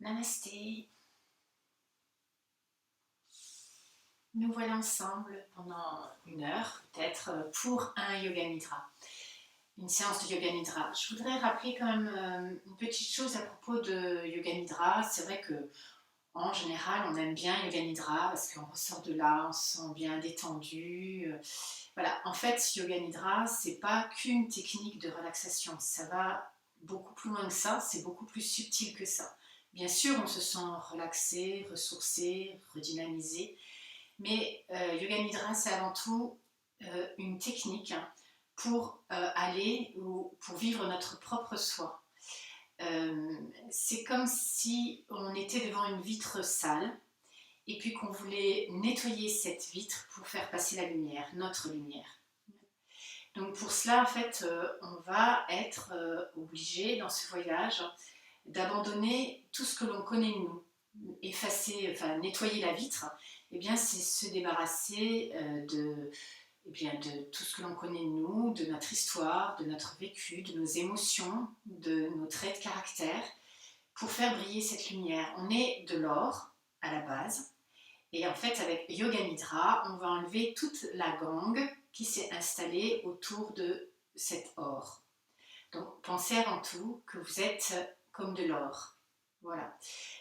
Namasté. Nous voilà ensemble pendant une heure, peut-être, pour un yoga nidra, une séance de yoga nidra. Je voudrais rappeler quand même une petite chose à propos de yoga nidra. C'est vrai que en général, on aime bien yoga nidra parce qu'on ressort de là, on se sent bien détendu. Voilà, en fait, yoga nidra, c'est pas qu'une technique de relaxation. Ça va beaucoup plus loin que ça, c'est beaucoup plus subtil que ça. Bien sûr, on se sent relaxé, ressourcé, redynamisé, mais yoga nidra, c'est avant tout une technique pour aller ou pour vivre notre propre soi. C'est comme si on était devant une vitre sale et puis qu'on voulait nettoyer cette vitre pour faire passer la lumière, notre lumière. Donc pour cela, en fait, on va être obligé dans ce voyage d'abandonner tout ce que l'on connaît de nous, effacer, enfin nettoyer la vitre. Eh bien, c'est se débarrasser de tout ce que l'on connaît de nous, de notre histoire, de notre vécu, de nos émotions, de nos traits de caractère, pour faire briller cette lumière. On est de l'or à la base, et en fait, avec Yoga Nidra, on va enlever toute la gangue qui s'est installée autour de cet or. Donc, pensez avant tout que vous êtes comme de l'or. Voilà.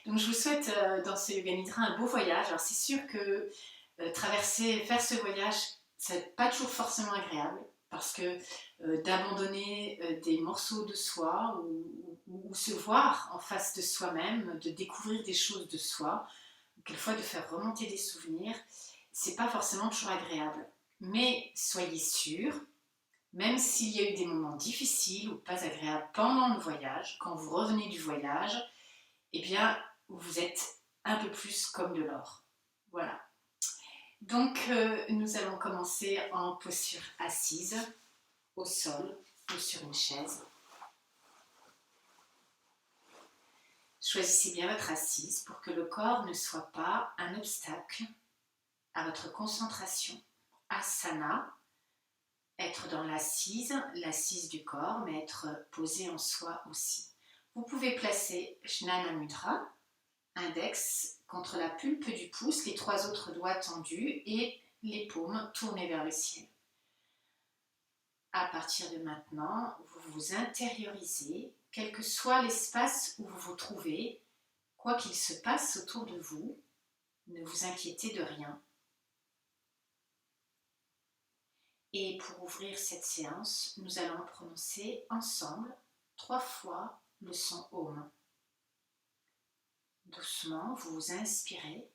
Donc, je vous souhaite dans ce Yoga Nidra un beau voyage. Alors, c'est sûr que faire ce voyage, c'est pas toujours forcément agréable parce que d'abandonner des morceaux de soi ou se voir en face de soi-même, de découvrir des choses de soi, quelquefois de faire remonter des souvenirs, c'est pas forcément toujours agréable. Mais soyez sûrs, même s'il y a eu des moments difficiles ou pas agréables pendant le voyage, quand vous revenez du voyage, eh bien, vous êtes un peu plus comme de l'or. Voilà. Donc, nous allons commencer en posture assise, au sol ou sur une chaise. Choisissez bien votre assise pour que le corps ne soit pas un obstacle à votre concentration. Asana, être dans l'assise du corps, mais être posé en soi aussi. Vous pouvez placer Jnana Mudra, index contre la pulpe du pouce, les 3 autres doigts tendus et les paumes tournées vers le ciel. À partir de maintenant, vous vous intériorisez, quel que soit l'espace où vous vous trouvez, quoi qu'il se passe autour de vous, ne vous inquiétez de rien. Et pour ouvrir cette séance, nous allons prononcer ensemble 3 fois le son Om. Doucement, vous vous inspirez.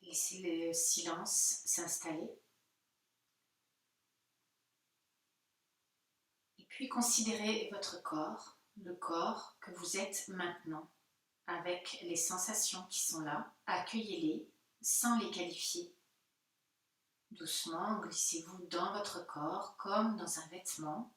Laissez le silence s'installer. Et puis considérez votre corps, le corps que vous êtes maintenant, avec les sensations qui sont là. Accueillez-les sans les qualifier. Doucement, glissez-vous dans votre corps comme dans un vêtement.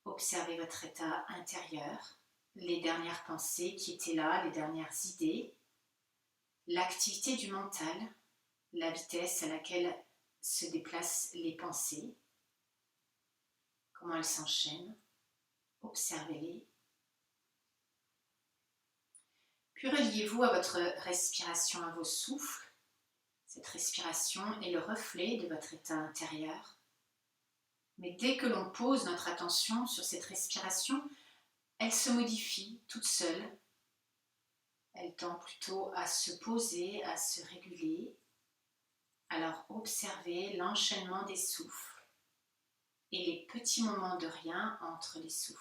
Observez votre état intérieur, les dernières pensées qui étaient là, les dernières idées, l'activité du mental, la vitesse à laquelle se déplacent les pensées, comment elles s'enchaînent. Observez-les. Puis reliez-vous à votre respiration, à vos souffles. Cette respiration est le reflet de votre état intérieur. Mais dès que l'on pose notre attention sur cette respiration, elle se modifie toute seule. Elle tend plutôt à se poser, à se réguler. Alors observez l'enchaînement des souffles et les petits moments de rien entre les souffles.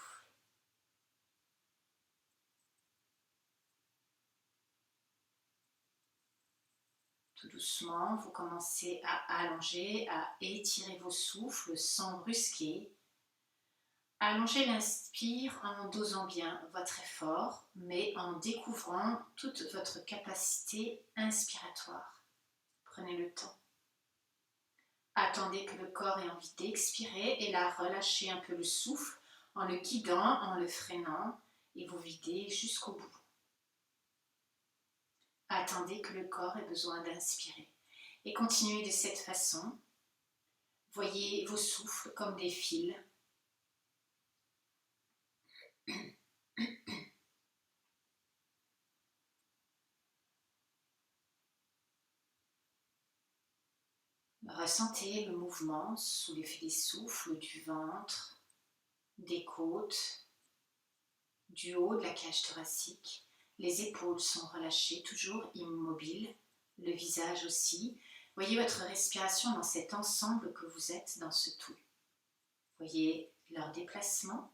Tout doucement, vous commencez à allonger, à étirer vos souffles sans brusquer. Allongez l'inspire en dosant bien votre effort, mais en découvrant toute votre capacité inspiratoire. Prenez le temps. Attendez que le corps ait envie d'expirer et là relâchez un peu le souffle en le guidant, en le freinant et vous videz jusqu'au bout. Attendez que le corps ait besoin d'inspirer et continuez de cette façon. Voyez vos souffles comme des fils. Ressentez le mouvement sous l'effet des souffles du ventre, des côtes, du haut de la cage thoracique. Les épaules sont relâchées, toujours immobiles, le visage aussi. Voyez votre respiration dans cet ensemble que vous êtes, dans ce tout. Voyez leur déplacement.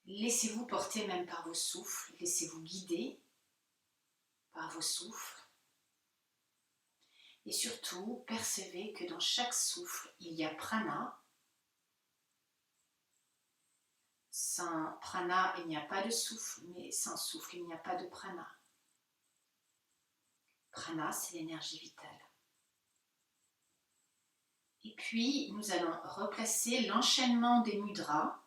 Laissez-vous porter même par vos souffles, laissez-vous guider par vos souffles. Et surtout, percevez que dans chaque souffle, il y a prana. Sans prana, il n'y a pas de souffle, mais sans souffle, il n'y a pas de prana. Prana, c'est l'énergie vitale. Et puis, nous allons replacer l'enchaînement des mudras.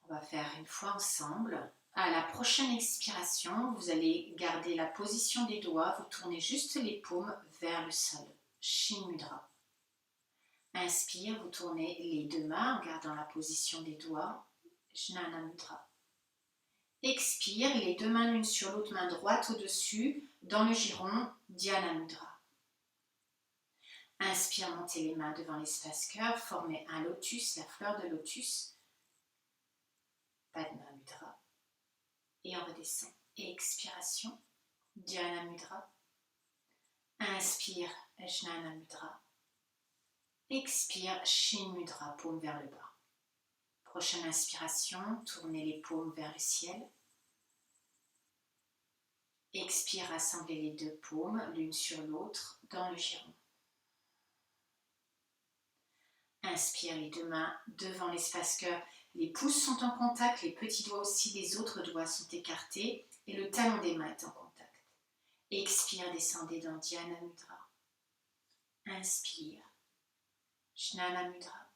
On va faire une fois ensemble. À la prochaine expiration, vous allez garder la position des doigts. Vous tournez juste les paumes vers le sol. Shin Mudra. Inspire, vous tournez les deux mains en gardant la position des doigts. Jnana Mudra. Expire, les deux mains l'une sur l'autre, main droite au-dessus, dans le giron, Dhyana Mudra. Inspire, montez les mains devant l'espace cœur, formez un lotus, la fleur de lotus, Padma Mudra. Et on redescend. Et expiration, Dhyana Mudra. Inspire, Jnana Mudra. Expire, Shin Mudra, paume vers le bas. Prochaine inspiration, tournez les paumes vers le ciel. Expire, rassemblez les deux paumes l'une sur l'autre dans le giron. Inspire, les deux mains devant l'espace cœur. Les pouces sont en contact, les petits doigts aussi, les autres doigts sont écartés et le talon des mains est en contact. Expire, descendez dans Dhyana Mudra. Inspire, Jnana Mudra.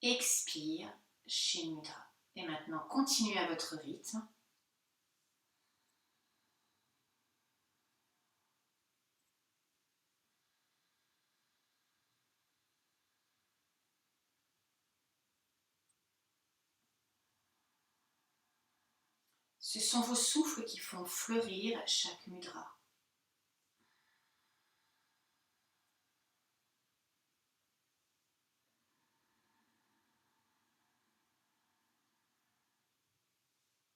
Expire, Shin Mudra. Et maintenant, continuez à votre rythme. Ce sont vos souffles qui font fleurir chaque mudra.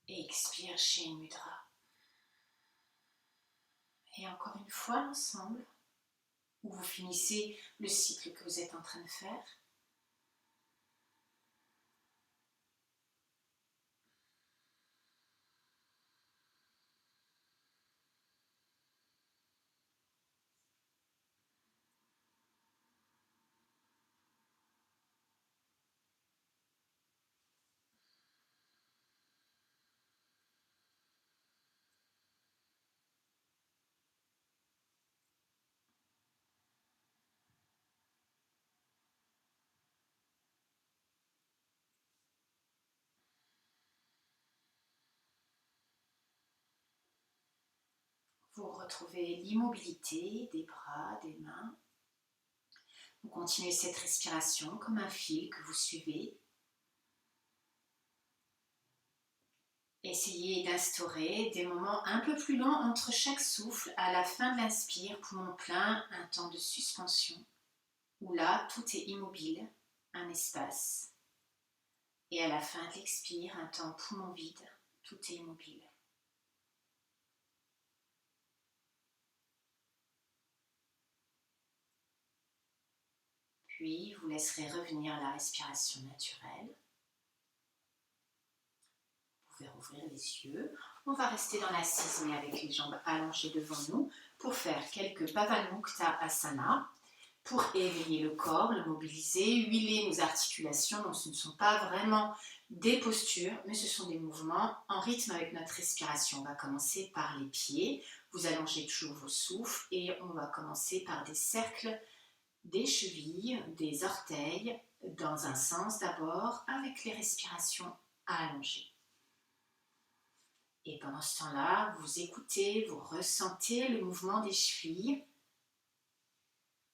Et expire, Shin Mudra. Et encore une fois ensemble, où vous finissez le cycle que vous êtes en train de faire. Vous retrouvez l'immobilité des bras, des mains. Vous continuez cette respiration comme un fil que vous suivez. Essayez d'instaurer des moments un peu plus longs entre chaque souffle. À la fin de l'inspire, poumon plein, un temps de suspension, où là, tout est immobile, un espace. Et à la fin de l'expire, un temps poumon vide, tout est immobile. Puis, vous laisserez revenir la respiration naturelle. Vous pouvez rouvrir les yeux. On va rester dans l'assise, mais avec les jambes allongées devant nous, pour faire quelques Pavanmukta Asana, pour éveiller le corps, le mobiliser, huiler nos articulations. Donc ce ne sont pas vraiment des postures, mais ce sont des mouvements en rythme avec notre respiration. On va commencer par les pieds. Vous allongez toujours vos souffles et on va commencer par des cercles des chevilles, des orteils, dans un sens d'abord, avec les respirations allongées. Et pendant ce temps-là, vous écoutez, vous ressentez le mouvement des chevilles,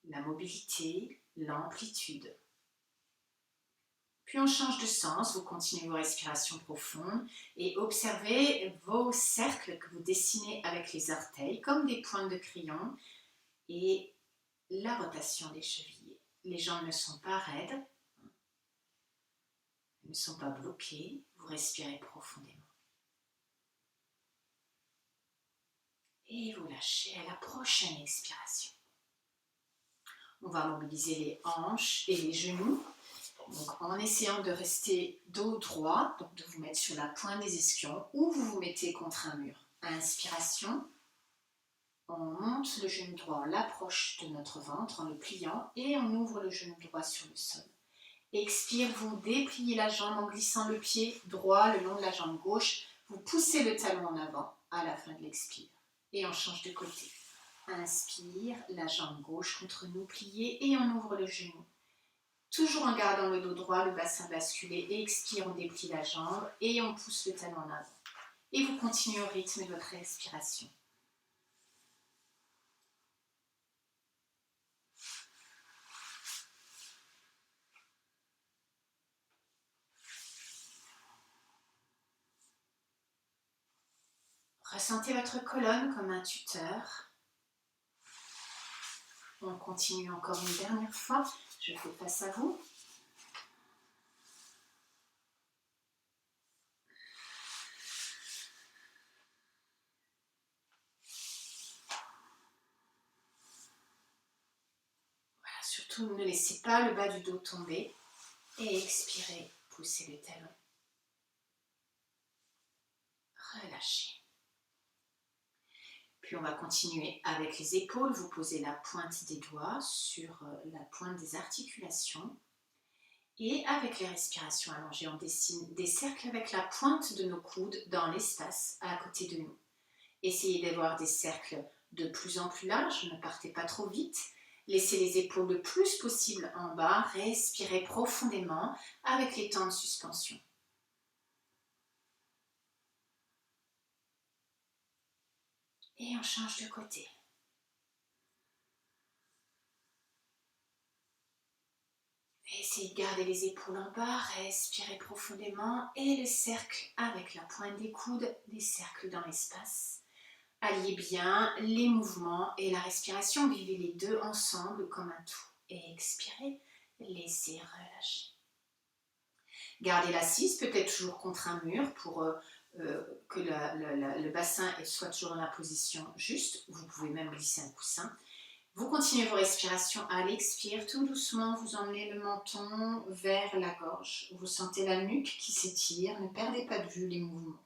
la mobilité, l'amplitude. Puis on change de sens, vous continuez vos respirations profondes et observez vos cercles que vous dessinez avec les orteils comme des pointes de crayon et la rotation des chevilles. Les jambes ne sont pas raides, ne sont pas bloquées, vous respirez profondément. Et vous lâchez à la prochaine expiration. On va mobiliser les hanches et les genoux. Donc, en essayant de rester dos droit, donc de vous mettre sur la pointe des ischions ou vous vous mettez contre un mur. Inspiration, on monte le genou droit, on l'approche de notre ventre en le pliant et on ouvre le genou droit sur le sol. Expire, vous dépliez la jambe en glissant le pied droit le long de la jambe gauche. Vous poussez le talon en avant à la fin de l'expire. Et on change de côté. Inspire, la jambe gauche contre nous pliée et on ouvre le genou. Toujours en gardant le dos droit, le bassin basculé. Expire, on déplie la jambe et on pousse le talon en avant. Et vous continuez au rythme de votre respiration. Ressentez votre colonne comme un tuteur. On continue encore une dernière fois. Je fais face à vous. Voilà, surtout ne laissez pas le bas du dos tomber. Et expirez, poussez le talon. Relâchez. Puis on va continuer avec les épaules. Vous posez la pointe des doigts sur la pointe des articulations. Et avec les respirations allongées, on dessine des cercles avec la pointe de nos coudes dans l'espace à côté de nous. Essayez d'avoir des cercles de plus en plus larges, ne partez pas trop vite. Laissez les épaules le plus possible en bas, respirez profondément avec les temps de suspension. Et on change de côté. Essayez de garder les épaules en bas, respirez profondément et le cercle avec la pointe des coudes, des cercles dans l'espace. Alliez bien les mouvements et la respiration, vivez les deux ensemble comme un tout. Et expirez, laissez relâcher. Gardez l'assise, peut-être toujours contre un mur pour que le bassin soit toujours dans la position juste. Vous pouvez même glisser un coussin. Vous continuez vos respirations à l'expire, tout doucement, vous emmenez le menton vers la gorge. Vous sentez la nuque qui s'étire, ne perdez pas de vue les mouvements.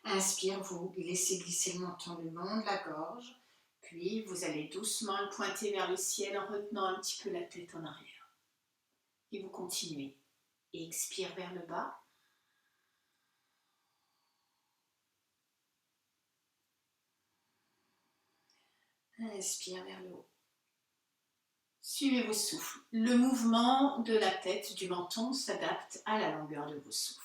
Inspire, vous laissez glisser le menton le long de la gorge, puis vous allez doucement le pointer vers le ciel en retenant un petit peu la tête en arrière. Et vous continuez. Expire vers le bas. Inspire vers le haut. Suivez vos souffles. Le mouvement de la tête, du menton s'adapte à la longueur de vos souffles.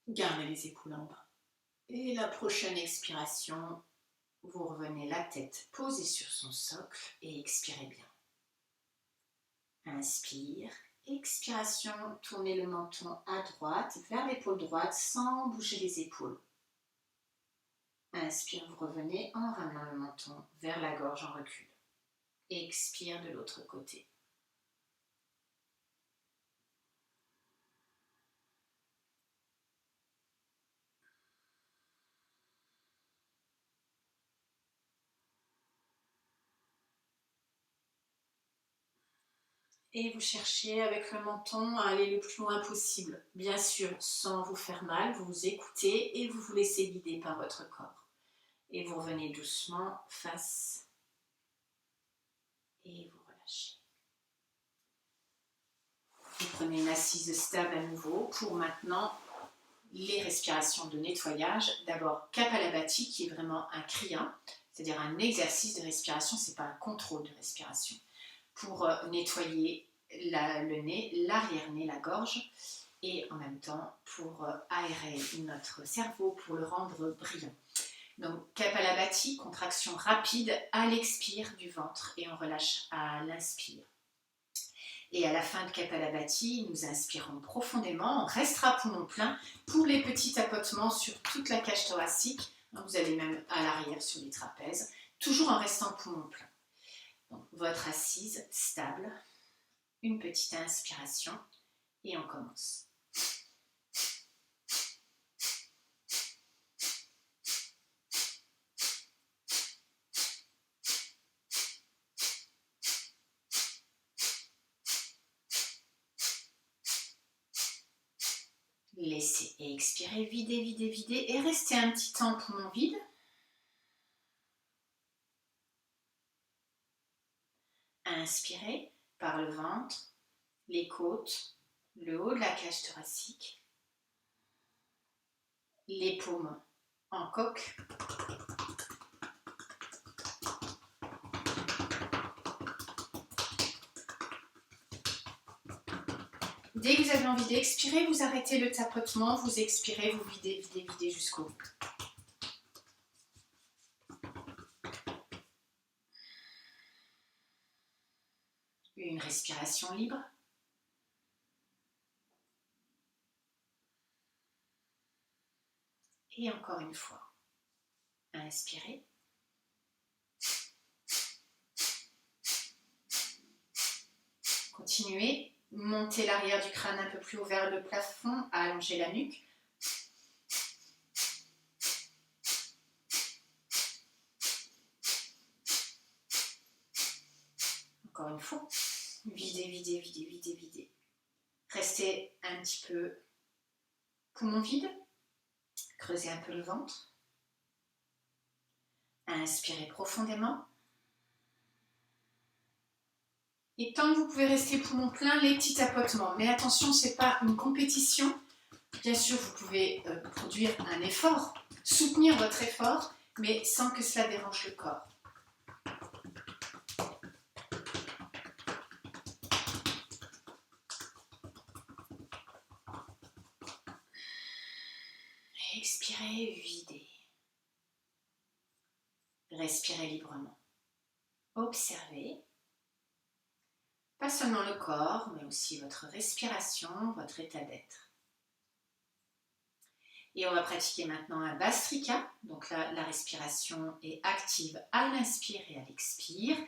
Gardez les épaules en bas. Et la prochaine expiration, vous revenez la tête posée sur son socle et expirez bien. Inspire, expiration, tournez le menton à droite, vers l'épaule droite sans bouger les épaules. Inspire, vous revenez en ramenant le menton vers la gorge en recul. Expire de l'autre côté. Et vous cherchez avec le menton à aller le plus loin possible. Bien sûr, sans vous faire mal, vous vous écoutez et vous vous laissez guider par votre corps. Et vous revenez doucement face et vous relâchez. Vous prenez une assise stable à nouveau pour maintenant les respirations de nettoyage. D'abord Kapalabhati qui est vraiment un kriya, c'est-à-dire un exercice de respiration, ce n'est pas un contrôle de respiration. Pour nettoyer le nez, l'arrière-nez, la gorge, et en même temps pour aérer notre cerveau, pour le rendre brillant. Donc Kapalabhati, contraction rapide à l'expire du ventre et on relâche à l'inspire. Et à la fin de Kapalabhati, nous inspirons profondément, on restera poumon plein pour les petits tapotements sur toute la cage thoracique. Vous allez même à l'arrière sur les trapèzes, toujours en restant poumon plein. Donc, votre assise stable, une petite inspiration et on commence. Laissez et expirez, videz, videz, videz et restez un petit temps poumon vide. Inspirez par le ventre, les côtes, le haut de la cage thoracique, les paumes en coque. Dès que vous avez envie d'expirer, vous arrêtez le tapotement, vous expirez, vous videz, videz, videz jusqu'au bout. Une respiration libre. Et encore une fois. Inspirez. Continuez. Montez l'arrière du crâne un peu plus haut vers le plafond, allongez la nuque. Encore une fois. Videz, videz, videz, videz, videz. Restez un petit peu poumon vide. Creusez un peu le ventre. Inspirez profondément. Et tant que vous pouvez rester poumon plein, les petits tapotements. Mais attention, ce n'est pas une compétition. Bien sûr, vous pouvez produire un effort, soutenir votre effort, mais sans que cela dérange le corps. Expirez, videz. Respirez librement. Observez. Pas seulement le corps, mais aussi votre respiration, votre état d'être. Et on va pratiquer maintenant un Bhastrika. Donc là, la respiration est active à l'inspire et à l'expire.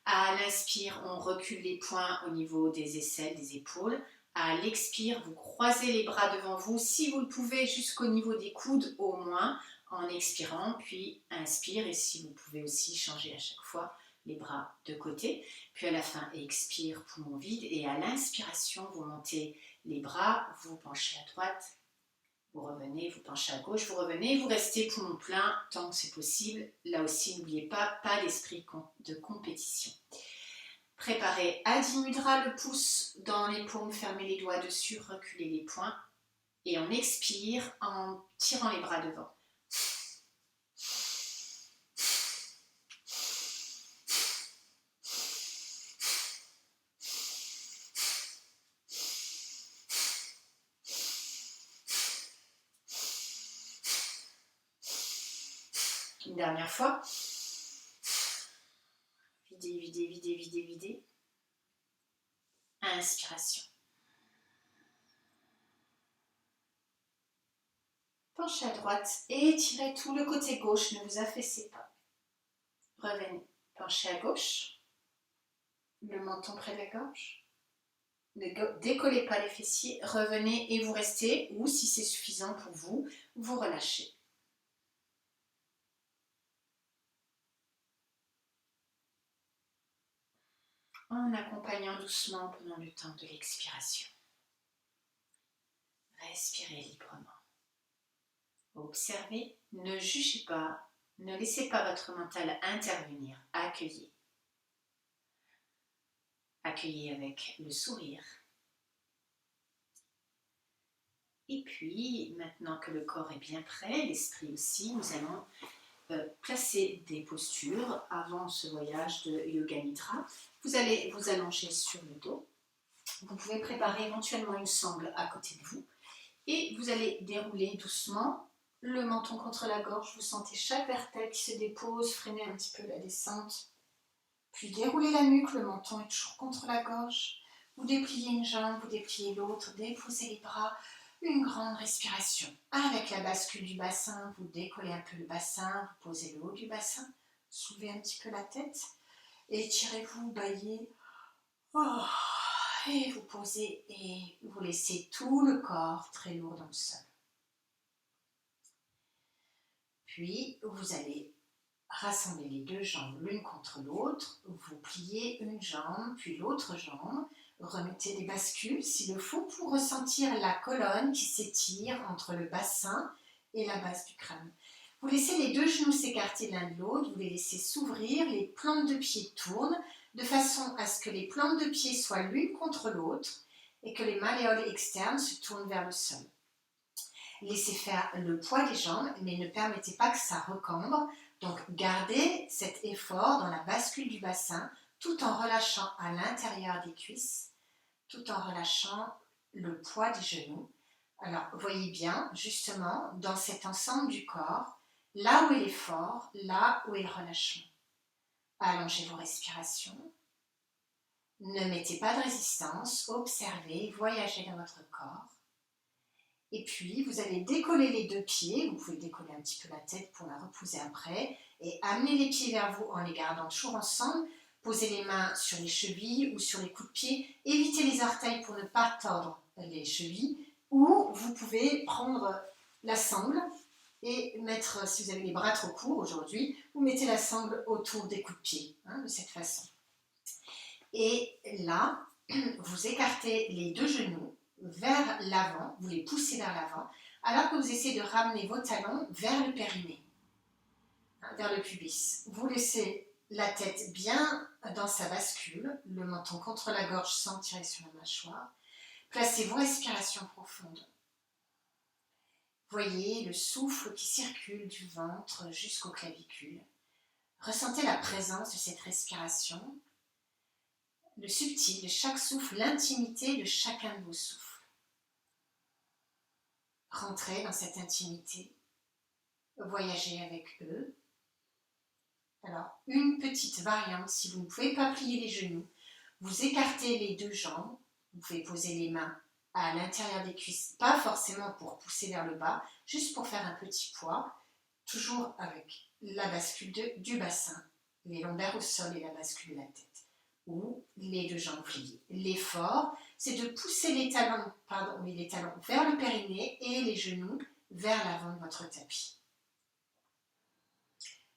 À l'inspire, on recule les poings au niveau des aisselles, des épaules. À l'expire, vous croisez les bras devant vous, si vous le pouvez, jusqu'au niveau des coudes au moins, en expirant, puis inspire. Et si vous pouvez aussi changer à chaque fois les bras de côté, puis à la fin expire, poumon vide, et à l'inspiration vous montez les bras, vous penchez à droite, vous revenez, vous penchez à gauche, vous revenez, vous restez poumon plein tant que c'est possible. Là aussi, n'oubliez pas l'esprit de compétition. Préparez Adi Mudra, le pouce dans les paumes, fermez les doigts dessus, reculez les poings, et on expire en tirant les bras devant. Une dernière fois. Videz, videz, videz, videz, videz. Inspiration. Penchez à droite et étirez tout le côté gauche, ne vous affaissez pas. Revenez, penchez à gauche, le menton près de la gorge. Ne décollez pas les fessiers, revenez et vous restez, ou si c'est suffisant pour vous, vous relâchez. En accompagnant doucement pendant le temps de l'expiration. Respirez librement. Observez, ne jugez pas, ne laissez pas votre mental intervenir, accueillez. Accueillez avec le sourire. Et puis, maintenant que le corps est bien prêt, l'esprit aussi, nous allons placer des postures avant ce voyage de Yoga Nidra. Vous allez vous allonger sur le dos. Vous pouvez préparer éventuellement une sangle à côté de vous. Et vous allez dérouler doucement le menton contre la gorge. Vous sentez chaque vertèbre qui se dépose, freinez un petit peu la descente. Puis déroulez la nuque, le menton est toujours contre la gorge. Vous dépliez une jambe, vous dépliez l'autre, déposez les bras. Une grande respiration. Avec la bascule du bassin, vous décollez un peu le bassin, vous posez le haut du bassin, soulevez un petit peu la tête, étirez-vous, baillez. Oh, et vous posez et vous laissez tout le corps très lourd dans le sol. Puis, vous allez rassembler les deux jambes l'une contre l'autre, vous pliez une jambe, puis l'autre jambe, remettez les bascules s'il le faut pour ressentir la colonne qui s'étire entre le bassin et la base du crâne. Vous laissez les deux genoux s'écarter l'un de l'autre, vous les laissez s'ouvrir, les plantes de pied tournent de façon à ce que les plantes de pied soient l'une contre l'autre et que les malléoles externes se tournent vers le sol. Laissez faire le poids des jambes, mais ne permettez pas que ça recambre. Donc gardez cet effort dans la bascule du bassin tout en relâchant à l'intérieur des cuisses, tout en relâchant le poids des genoux. Alors voyez bien justement dans cet ensemble du corps, là où est l'effort, là où est le relâchement. Allongez vos respirations. Ne mettez pas de résistance, observez, voyagez dans votre corps. Et puis, vous allez décoller les deux pieds. Vous pouvez décoller un petit peu la tête pour la reposer après. Et amener les pieds vers vous en les gardant toujours ensemble. Posez les mains sur les chevilles ou sur les coups de pied. Évitez les orteils pour ne pas tordre les chevilles. Ou vous pouvez prendre la sangle et mettre, si vous avez les bras trop courts aujourd'hui, vous mettez la sangle autour des coups de pied, de cette façon. Et là, vous écartez les deux genoux vers l'avant, vous les poussez vers l'avant, alors que vous essayez de ramener vos talons vers le périnée, vers le pubis. Vous laissez la tête bien dans sa bascule, le menton contre la gorge sans tirer sur la mâchoire. Placez vos respirations profondes. Voyez le souffle qui circule du ventre jusqu'aux clavicules. Ressentez la présence de cette respiration, le subtil de chaque souffle, l'intimité de chacun de vos souffles. Rentrez dans cette intimité, voyagez avec eux. Alors, une petite variante, si vous ne pouvez pas plier les genoux, vous écartez les deux jambes, vous pouvez poser les mains à l'intérieur des cuisses, pas forcément pour pousser vers le bas, juste pour faire un petit poids, toujours avec la bascule du bassin, les lombaires au sol et la bascule de la tête, ou les deux jambes pliées. L'effort, c'est de pousser les talons vers le périnée et les genoux vers l'avant de votre tapis.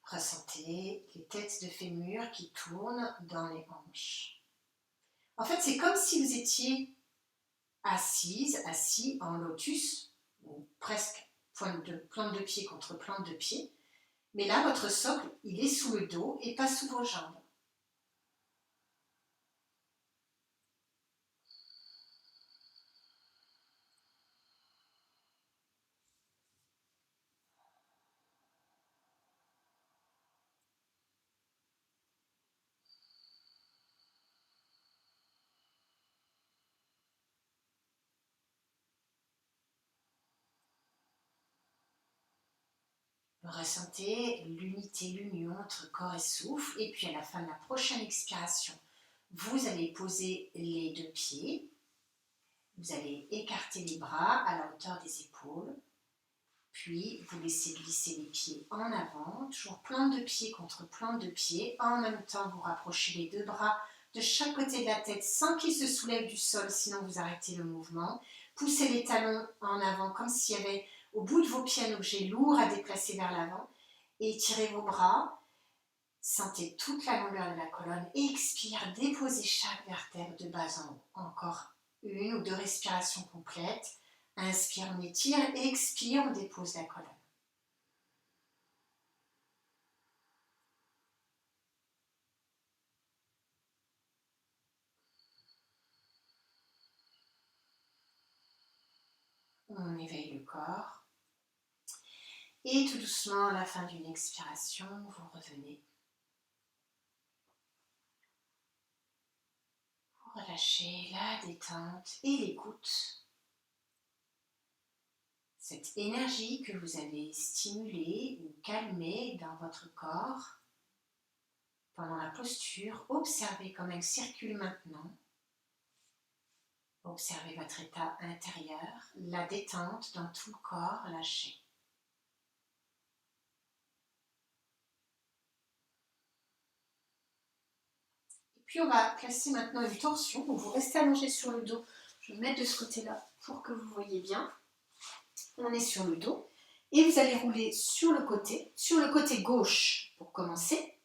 Ressentez les têtes de fémur qui tournent dans les hanches. En fait, c'est comme si vous étiez assis en lotus, ou presque plante de pied contre plante de pied, mais là, votre socle, il est sous le dos et pas sous vos jambes. Ressentez l'unité, l'union entre corps et souffle. Et puis à la fin de la prochaine expiration, vous allez poser les deux pieds. Vous allez écarter les bras à la hauteur des épaules. Puis vous laissez glisser les pieds en avant. Toujours plante de pied contre plante de pied. En même temps, vous rapprochez les deux bras de chaque côté de la tête sans qu'ils se soulèvent du sol, sinon vous arrêtez le mouvement. Poussez les talons en avant comme s'il y avait au bout de vos pieds un objet lourd à déplacer vers l'avant. Et étirez vos bras. Sentez toute la longueur de la colonne. Expire, déposez chaque vertèbre de bas en haut. Encore une ou deux respirations complètes. Inspire, on étire. Expire, on dépose la colonne. On éveille le corps. Et tout doucement, à la fin d'une expiration, vous revenez. Vous relâchez la détente et l'écoute. Cette énergie que vous avez stimulée ou calmée dans votre corps, pendant la posture, observez comment elle circule maintenant. Observez votre état intérieur, la détente dans tout le corps lâché. Et puis on va placer maintenant une torsion. Donc vous restez allongé sur le dos. Je vais me mettre de ce côté-là pour que vous voyez bien. On est sur le dos. Et vous allez rouler sur le côté gauche pour commencer.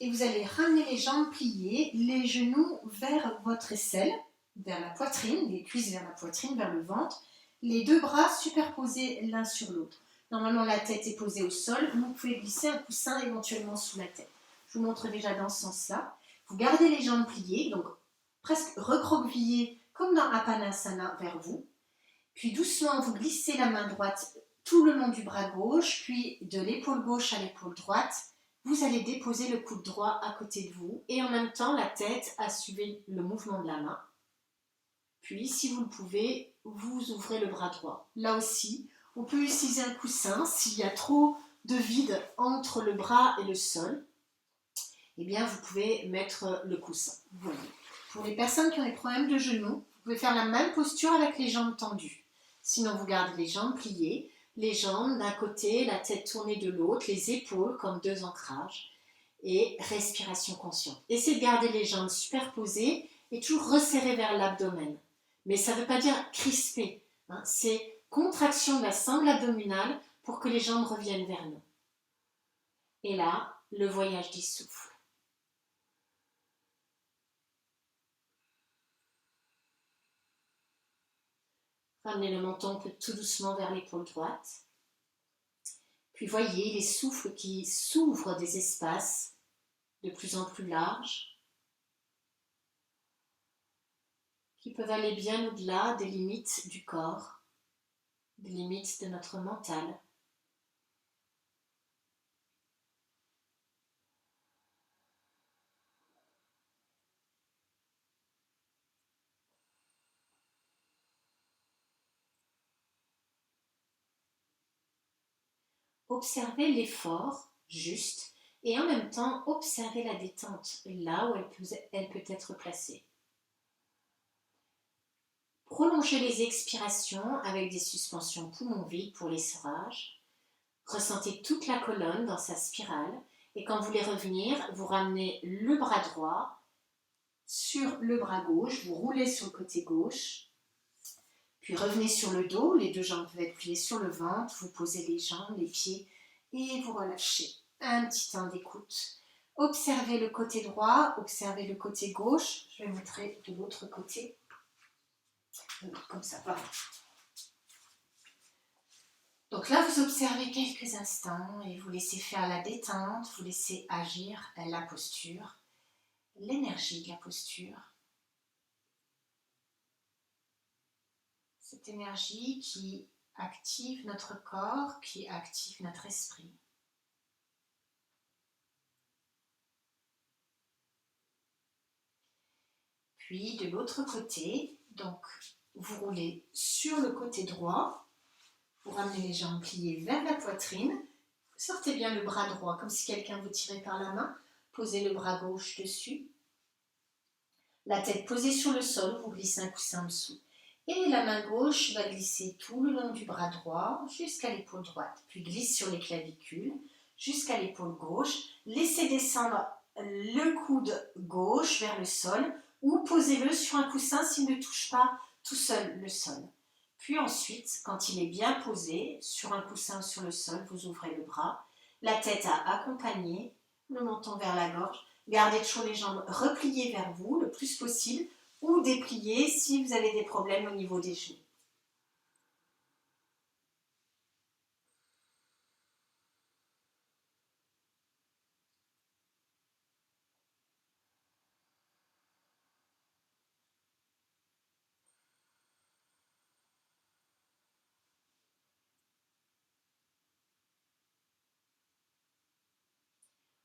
Et vous allez ramener les jambes pliées, les genoux vers votre aisselle, vers la poitrine, les cuisses vers la poitrine, vers le ventre, les deux bras superposés l'un sur l'autre. Normalement, la tête est posée au sol, vous pouvez glisser un coussin éventuellement sous la tête. Je vous montre déjà dans ce sens-là. Vous gardez les jambes pliées, donc presque recroquevillées comme dans Apanasana vers vous. Puis doucement, vous glissez la main droite tout le long du bras gauche, puis de l'épaule gauche à l'épaule droite. Vous allez déposer le coude droit à côté de vous et en même temps la tête à suivre le mouvement de la main. Puis, si vous le pouvez, vous ouvrez le bras droit. Là aussi, on peut utiliser un coussin s'il y a trop de vide entre le bras et le sol. Eh bien, vous pouvez mettre le coussin. Voilà. Pour les personnes qui ont des problèmes de genoux, vous pouvez faire la même posture avec les jambes tendues. Sinon, vous gardez les jambes pliées, les jambes d'un côté, la tête tournée de l'autre, les épaules comme deux ancrages et respiration consciente. Essayez de garder les jambes superposées et toujours resserrées vers l'abdomen. Mais ça ne veut pas dire crisper, hein, c'est contraction de la sangle abdominale pour que les jambes reviennent vers nous. Et là, le voyage du souffle. Ramenez le menton tout doucement vers l'épaule droite. Puis voyez les souffles qui s'ouvrent des espaces de plus en plus larges, qui peuvent aller bien au-delà des limites du corps, des limites de notre mental. Observez l'effort juste et en même temps observez la détente là où elle peut être placée. Prolongez les expirations avec des suspensions poumons vides pour l'essorage. Ressentez toute la colonne dans sa spirale et quand vous voulez revenir, vous ramenez le bras droit sur le bras gauche, vous roulez sur le côté gauche, puis revenez sur le dos, les deux jambes peuvent être pliées sur le ventre, vous posez les jambes, les pieds et vous relâchez. Un petit temps d'écoute. Observez le côté droit, observez le côté gauche. Je vais montrer de l'autre côté. Comme ça, voilà. Donc là, vous observez quelques instants et vous laissez faire la détente, vous laissez agir la posture, l'énergie de la posture. Cette énergie qui active notre corps, qui active notre esprit. Puis de l'autre côté, donc vous roulez sur le côté droit, vous ramenez les jambes pliées vers la poitrine, Sortez bien le bras droit, comme si quelqu'un vous tirait par la main. Posez le bras gauche dessus. La tête posée sur le sol, vous glissez un coussin en dessous. Et la main gauche va glisser tout le long du bras droit jusqu'à l'épaule droite. Puis glisse sur les clavicules jusqu'à l'épaule gauche. Laissez descendre le coude gauche vers le sol ou posez-le sur un coussin s'il ne touche pas tout seul le sol. Puis ensuite, quand il est bien posé sur un coussin ou sur le sol, vous ouvrez le bras, la tête à accompagner, le menton vers la gorge. Gardez toujours les jambes repliées vers vous le plus possible ou dépliées si vous avez des problèmes au niveau des genoux.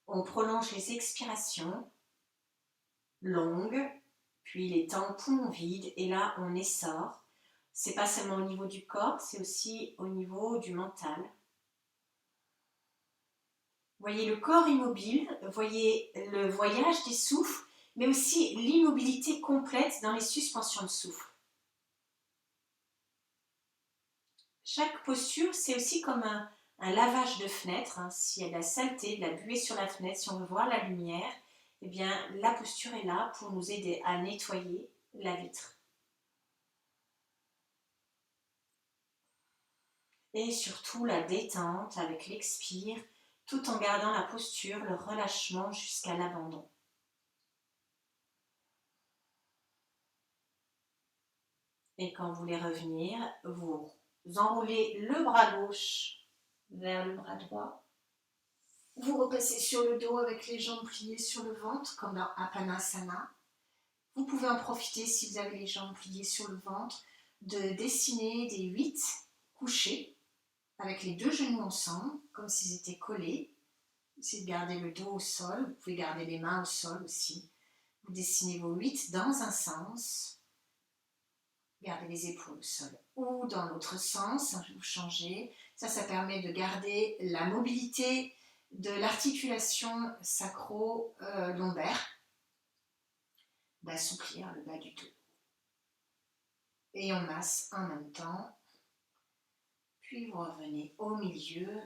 On prolonge les expirations longues, puis les temps poumons vides, et là on essore. C'est pas seulement au niveau du corps, c'est aussi au niveau du mental. Voyez le corps immobile, voyez le voyage des souffles, mais aussi l'immobilité complète dans les suspensions de souffle. Chaque posture, c'est aussi comme un lavage de fenêtre. S'il y a de la saleté, de la buée sur la fenêtre, si on veut voir la lumière, eh bien, la posture est là pour nous aider à nettoyer la vitre. Et surtout la détente avec l'expire, tout en gardant la posture, le relâchement jusqu'à l'abandon. Et quand vous voulez revenir, vous enroulez le bras gauche vers le bras droit. Vous repassez sur le dos avec les jambes pliées sur le ventre, comme dans Apanasana. Vous pouvez en profiter, si vous avez les jambes pliées sur le ventre, de dessiner des 8 couchés avec les 2 genoux ensemble, comme s'ils étaient collés. Essayez de garder le dos au sol, vous pouvez garder les mains au sol aussi. Vous dessinez vos 8 dans un sens, gardez les épaules au sol. Ou dans l'autre sens, vous changez. Ça permet de garder la mobilité de l'articulation sacro-lombaire, d'assouplir le bas du dos. Et on masse en même temps. Puis vous revenez au milieu.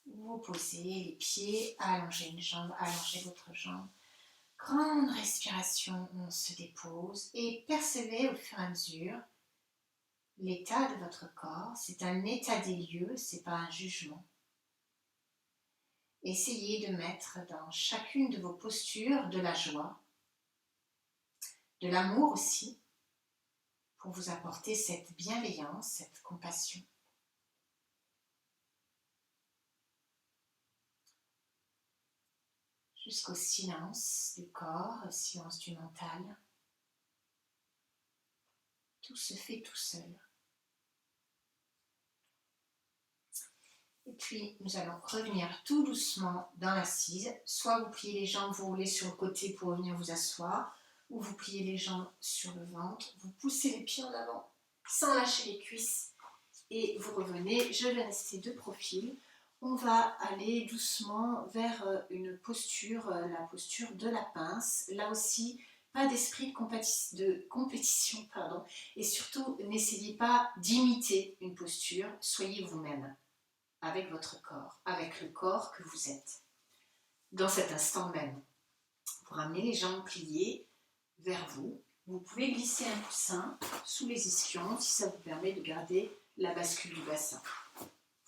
Vous posez les pieds, allongez une jambe, allongez l'autre jambe. Grande respiration, on se dépose et percevez au fur et à mesure l'état de votre corps. C'est un état des lieux, ce n'est pas un jugement. Essayez de mettre dans chacune de vos postures de la joie, de l'amour aussi, pour vous apporter cette bienveillance, cette compassion. Jusqu'au silence du corps, au silence du mental. Tout se fait tout seul. Et puis, nous allons revenir tout doucement dans l'assise. Soit vous pliez les jambes, vous roulez sur le côté pour revenir vous asseoir, ou vous pliez les jambes sur le ventre, vous poussez les pieds en avant sans lâcher les cuisses et vous revenez. Je vais rester de profil. On va aller doucement vers une posture, la posture de la pince. Là aussi, pas d'esprit de compétition, et surtout, n'essayez pas d'imiter une posture, soyez vous-même, avec votre corps, avec le corps que vous êtes, dans cet instant même. Vous ramenez les jambes pliées vers vous. Vous pouvez glisser un coussin sous les ischions si ça vous permet de garder la bascule du bassin.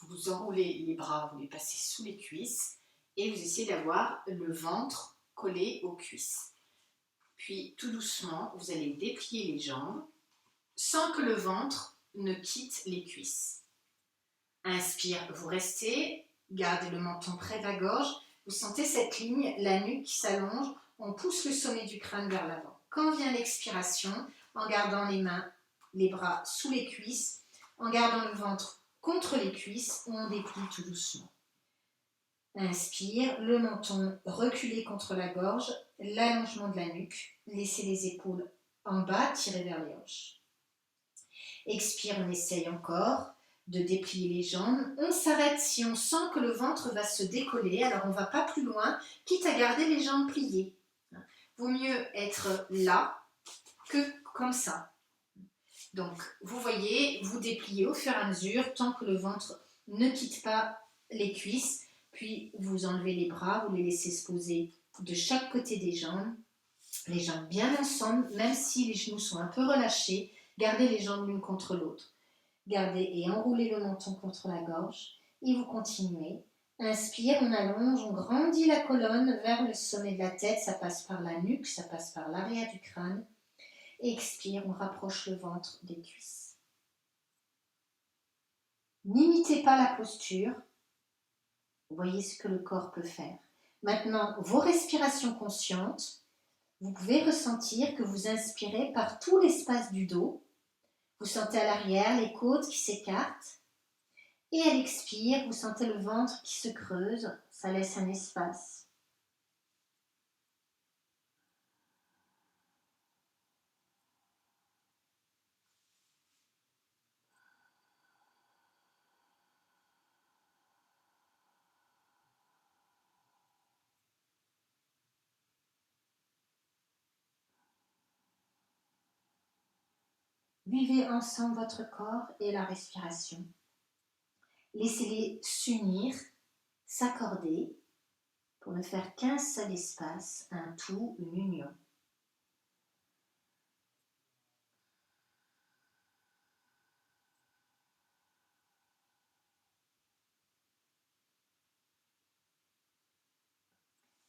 Vous enroulez les bras, vous les passez sous les cuisses et vous essayez d'avoir le ventre collé aux cuisses. Puis tout doucement, vous allez déplier les jambes sans que le ventre ne quitte les cuisses. Inspire, vous restez, gardez le menton près de la gorge. Vous sentez cette ligne, la nuque qui s'allonge, on pousse le sommet du crâne vers l'avant. Quand vient l'expiration, en gardant les mains, les bras sous les cuisses, en gardant le ventre contre les cuisses, on déplie tout doucement. Inspire, le menton reculé contre la gorge, l'allongement de la nuque, laissez les épaules en bas, tirez vers les hanches. Expire, on essaye encore de déplier les jambes. On s'arrête si on sent que le ventre va se décoller, alors on ne va pas plus loin, quitte à garder les jambes pliées. Vaut mieux être là que comme ça. Donc, vous voyez, vous dépliez au fur et à mesure, tant que le ventre ne quitte pas les cuisses, puis vous enlevez les bras, vous les laissez se poser de chaque côté des jambes, les jambes bien ensemble, même si les genoux sont un peu relâchés, gardez les jambes l'une contre l'autre. Gardez et enroulez le menton contre la gorge, et vous continuez. Inspire, on allonge, on grandit la colonne vers le sommet de la tête, ça passe par la nuque, ça passe par l'arrière du crâne. Expire, on rapproche le ventre des cuisses. N'imitez pas la posture. Voyez ce que le corps peut faire. Maintenant, vos respirations conscientes, vous pouvez ressentir que vous inspirez par tout l'espace du dos. Vous sentez à l'arrière les côtes qui s'écartent. Et à l'expire, vous sentez le ventre qui se creuse. Ça laisse un espace. Vivez ensemble votre corps et la respiration. Laissez-les s'unir, s'accorder pour ne faire qu'un seul espace, un tout, une union.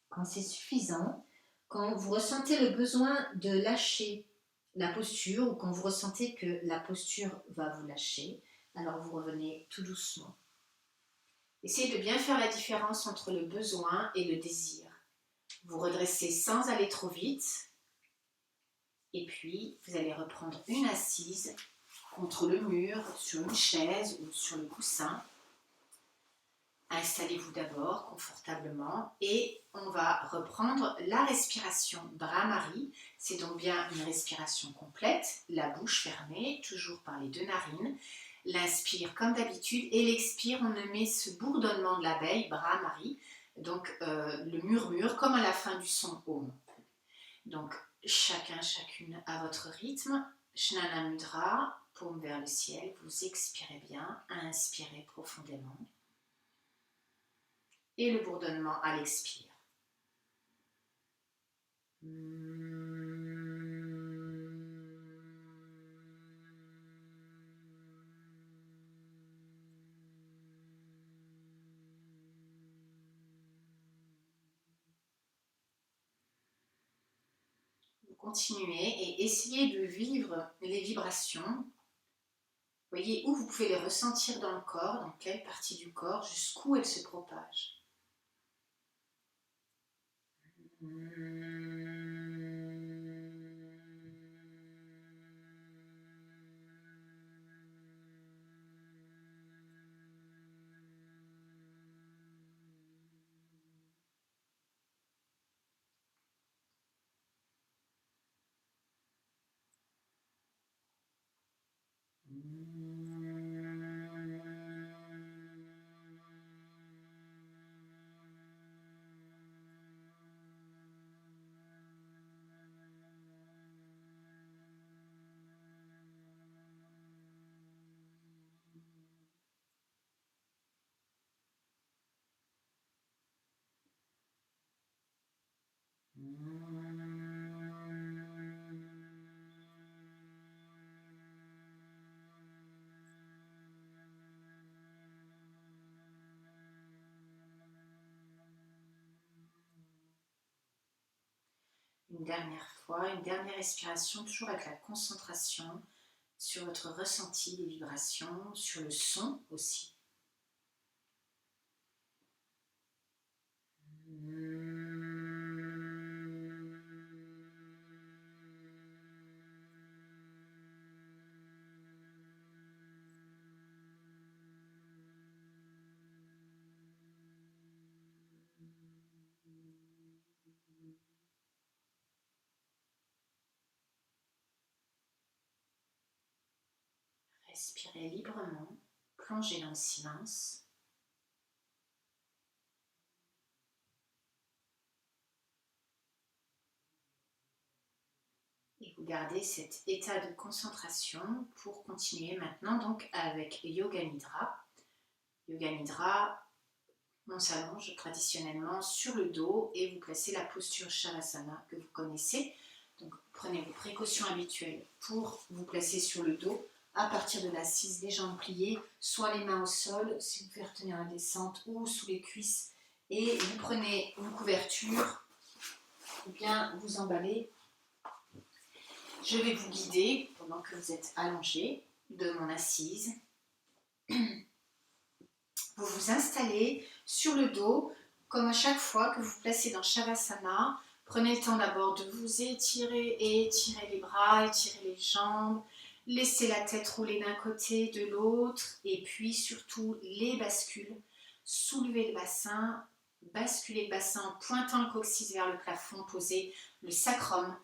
Quand c'est suffisant, quand vous ressentez le besoin de lâcher la posture ou quand vous ressentez que la posture va vous lâcher, alors vous revenez tout doucement. Essayez de bien faire la différence entre le besoin et le désir. Vous redressez sans aller trop vite et puis vous allez reprendre une assise contre le mur, sur une chaise ou sur le coussin. Installez-vous d'abord confortablement et on va reprendre la respiration Brahmari. C'est donc bien une respiration complète, la bouche fermée, toujours par les deux narines. L'inspire comme d'habitude et l'expire, on met ce bourdonnement de l'abeille, Brahmari, donc le murmure comme à la fin du son Om. Donc chacune à votre rythme. Jnana Mudra, paume vers le ciel, vous expirez bien, inspirez profondément. Et le bourdonnement à l'expire. Vous continuez et essayez de vivre les vibrations. Voyez où vous pouvez les ressentir dans le corps, dans quelle partie du corps, jusqu'où elles se propagent. Une dernière fois, une dernière respiration, toujours avec la concentration sur votre ressenti des vibrations, sur le son aussi. Respirez librement, plongez dans le silence. Et vous gardez cet état de concentration pour continuer maintenant donc avec Yoga Nidra. Yoga Nidra, on s'allonge traditionnellement sur le dos et vous placez la posture Shavasana que vous connaissez. Donc prenez vos précautions habituelles pour vous placer sur le dos. À partir de l'assise, les jambes pliées, soit les mains au sol, si vous pouvez retenir la descente, ou sous les cuisses. Et vous prenez une couverture, ou bien vous emballez. Je vais vous guider, pendant que vous êtes allongé, de mon assise. Vous vous installez sur le dos, comme à chaque fois que vous vous placez dans Shavasana. Prenez le temps d'abord de vous étirer et étirer les bras, étirer les jambes. Laissez la tête rouler d'un côté, de l'autre. Et puis surtout les bascules. Soulevez le bassin, basculez le bassin en pointant le coccyx vers le plafond. Posez le sacrum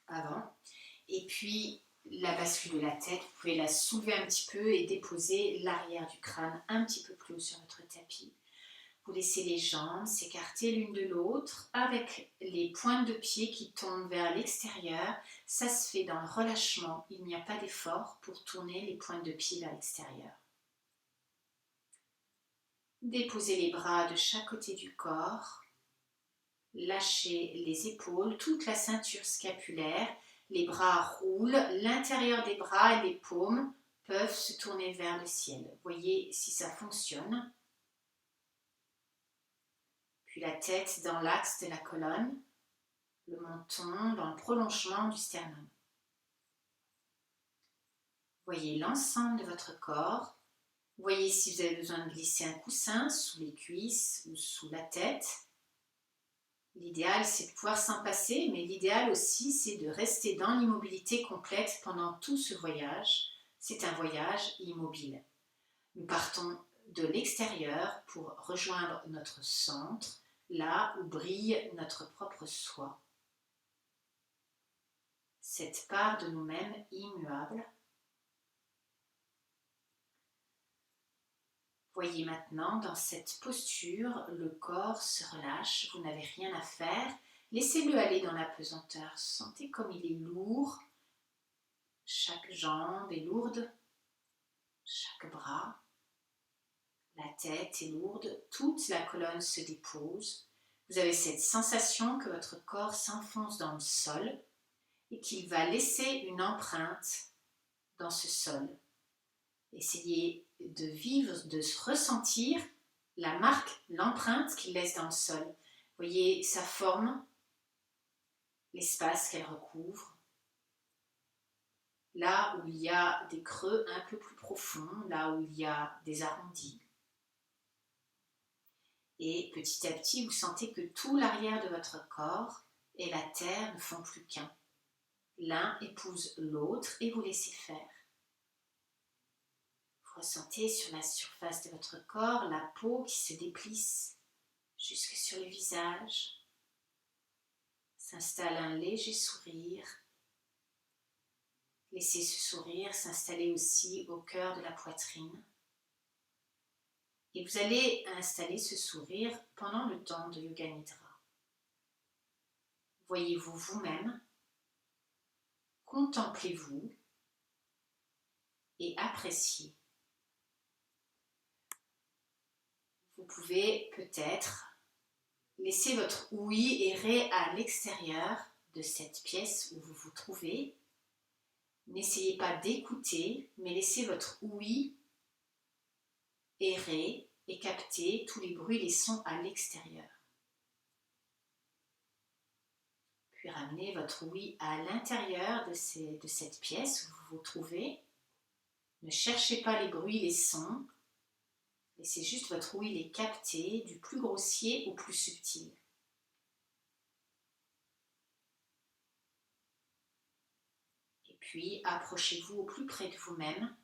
avant. Et puis la bascule de la tête, vous pouvez la soulever un petit peu et déposer l'arrière du crâne un petit peu plus haut sur votre tapis. Vous laissez les jambes s'écarter l'une de l'autre avec les pointes de pied qui tombent vers l'extérieur. Ça se fait dans le relâchement, il n'y a pas d'effort pour tourner les pointes de pied vers l'extérieur. Déposez les bras de chaque côté du corps. Lâchez les épaules, toute la ceinture scapulaire. Les bras roulent, l'intérieur des bras et les paumes peuvent se tourner vers le ciel. Voyez si ça fonctionne. Puis la tête dans l'axe de la colonne, le menton dans le prolongement du sternum. Voyez l'ensemble de votre corps. Voyez si vous avez besoin de glisser un coussin sous les cuisses ou sous la tête. L'idéal, c'est de pouvoir s'en passer, mais l'idéal aussi, c'est de rester dans l'immobilité complète pendant tout ce voyage. C'est un voyage immobile. Nous partons de l'extérieur pour rejoindre notre centre, là où brille notre propre soi. Cette part de nous-mêmes immuable. Voyez maintenant, dans cette posture, le corps se relâche, vous n'avez rien à faire. Laissez-le aller dans la pesanteur. Sentez comme il est lourd. Chaque jambe est lourde. Chaque bras. La tête est lourde. Toute la colonne se dépose. Vous avez cette sensation que votre corps s'enfonce dans le sol et qu'il va laisser une empreinte dans ce sol. Essayez de vivre, de ressentir la marque, l'empreinte qu'il laisse dans le sol. Voyez sa forme, l'espace qu'elle recouvre. Là où il y a des creux un peu plus profonds, là où il y a des arrondis. Et petit à petit, vous sentez que tout l'arrière de votre corps et la terre ne font plus qu'un. L'un épouse l'autre et vous laissez faire. Vous ressentez sur la surface de votre corps la peau qui se déplisse jusque sur le visage. S'installe un léger sourire. Laissez ce sourire s'installer aussi au cœur de la poitrine. Et vous allez installer ce sourire pendant le temps de Yoga Nidra. Voyez-vous vous-même, contemplez-vous et appréciez. Vous pouvez peut-être laisser votre ouïe errer à l'extérieur de cette pièce où vous vous trouvez. N'essayez pas d'écouter, mais laissez votre ouïe errer et capter tous les bruits, les sons à l'extérieur. Puis ramenez votre ouïe à l'intérieur de cette pièce où vous vous trouvez. Ne cherchez pas les bruits, les sons. Laissez juste votre ouïe les capter du plus grossier au plus subtil. Et puis approchez-vous au plus près de vous-même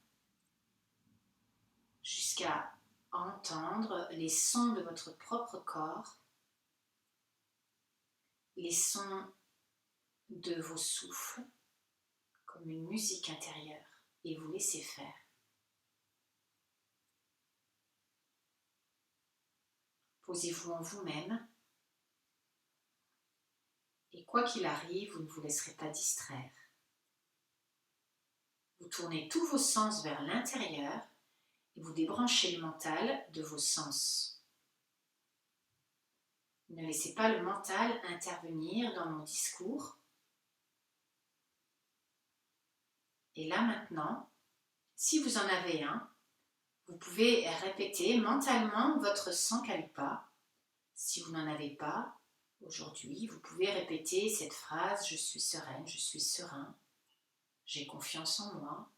jusqu'à entendre les sons de votre propre corps, les sons de vos souffles, comme une musique intérieure, et vous laissez faire. Posez-vous en vous-même. Et quoi qu'il arrive, vous ne vous laisserez pas distraire. Vous tournez tous vos sens vers l'intérieur et vous débranchez le mental de vos sens. Ne laissez pas le mental intervenir dans mon discours. Et là maintenant, si vous en avez un, vous pouvez répéter mentalement votre Sankalpa. Si vous n'en avez pas, aujourd'hui, vous pouvez répéter cette phrase « Je suis sereine, je suis serein, j'ai confiance en moi ».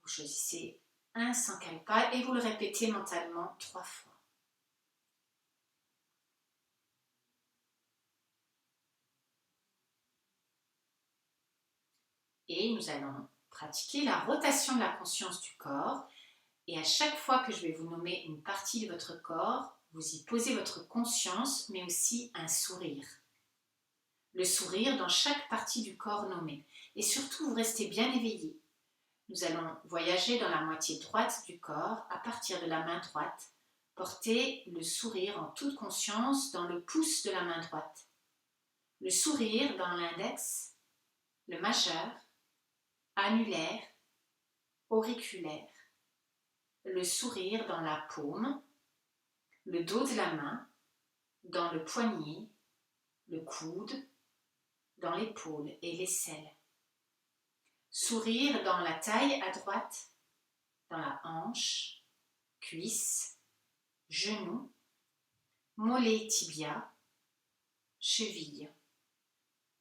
Vous choisissez un Sankalpa et vous le répétez mentalement 3 fois. Et nous allons pratiquer la rotation de la conscience du corps. Et à chaque fois que je vais vous nommer une partie de votre corps, vous y posez votre conscience, mais aussi un sourire. Le sourire dans chaque partie du corps nommée. Et surtout, vous restez bien éveillé. Nous allons voyager dans la moitié droite du corps, à partir de la main droite. Portez le sourire en toute conscience dans le pouce de la main droite. Le sourire dans l'index, le majeur, annulaire, auriculaire. Le sourire dans la paume, le dos de la main, dans le poignet, le coude, dans l'épaule et l'aisselle. Sourire dans la taille à droite, dans la hanche, cuisse, genou, mollet, tibia, cheville.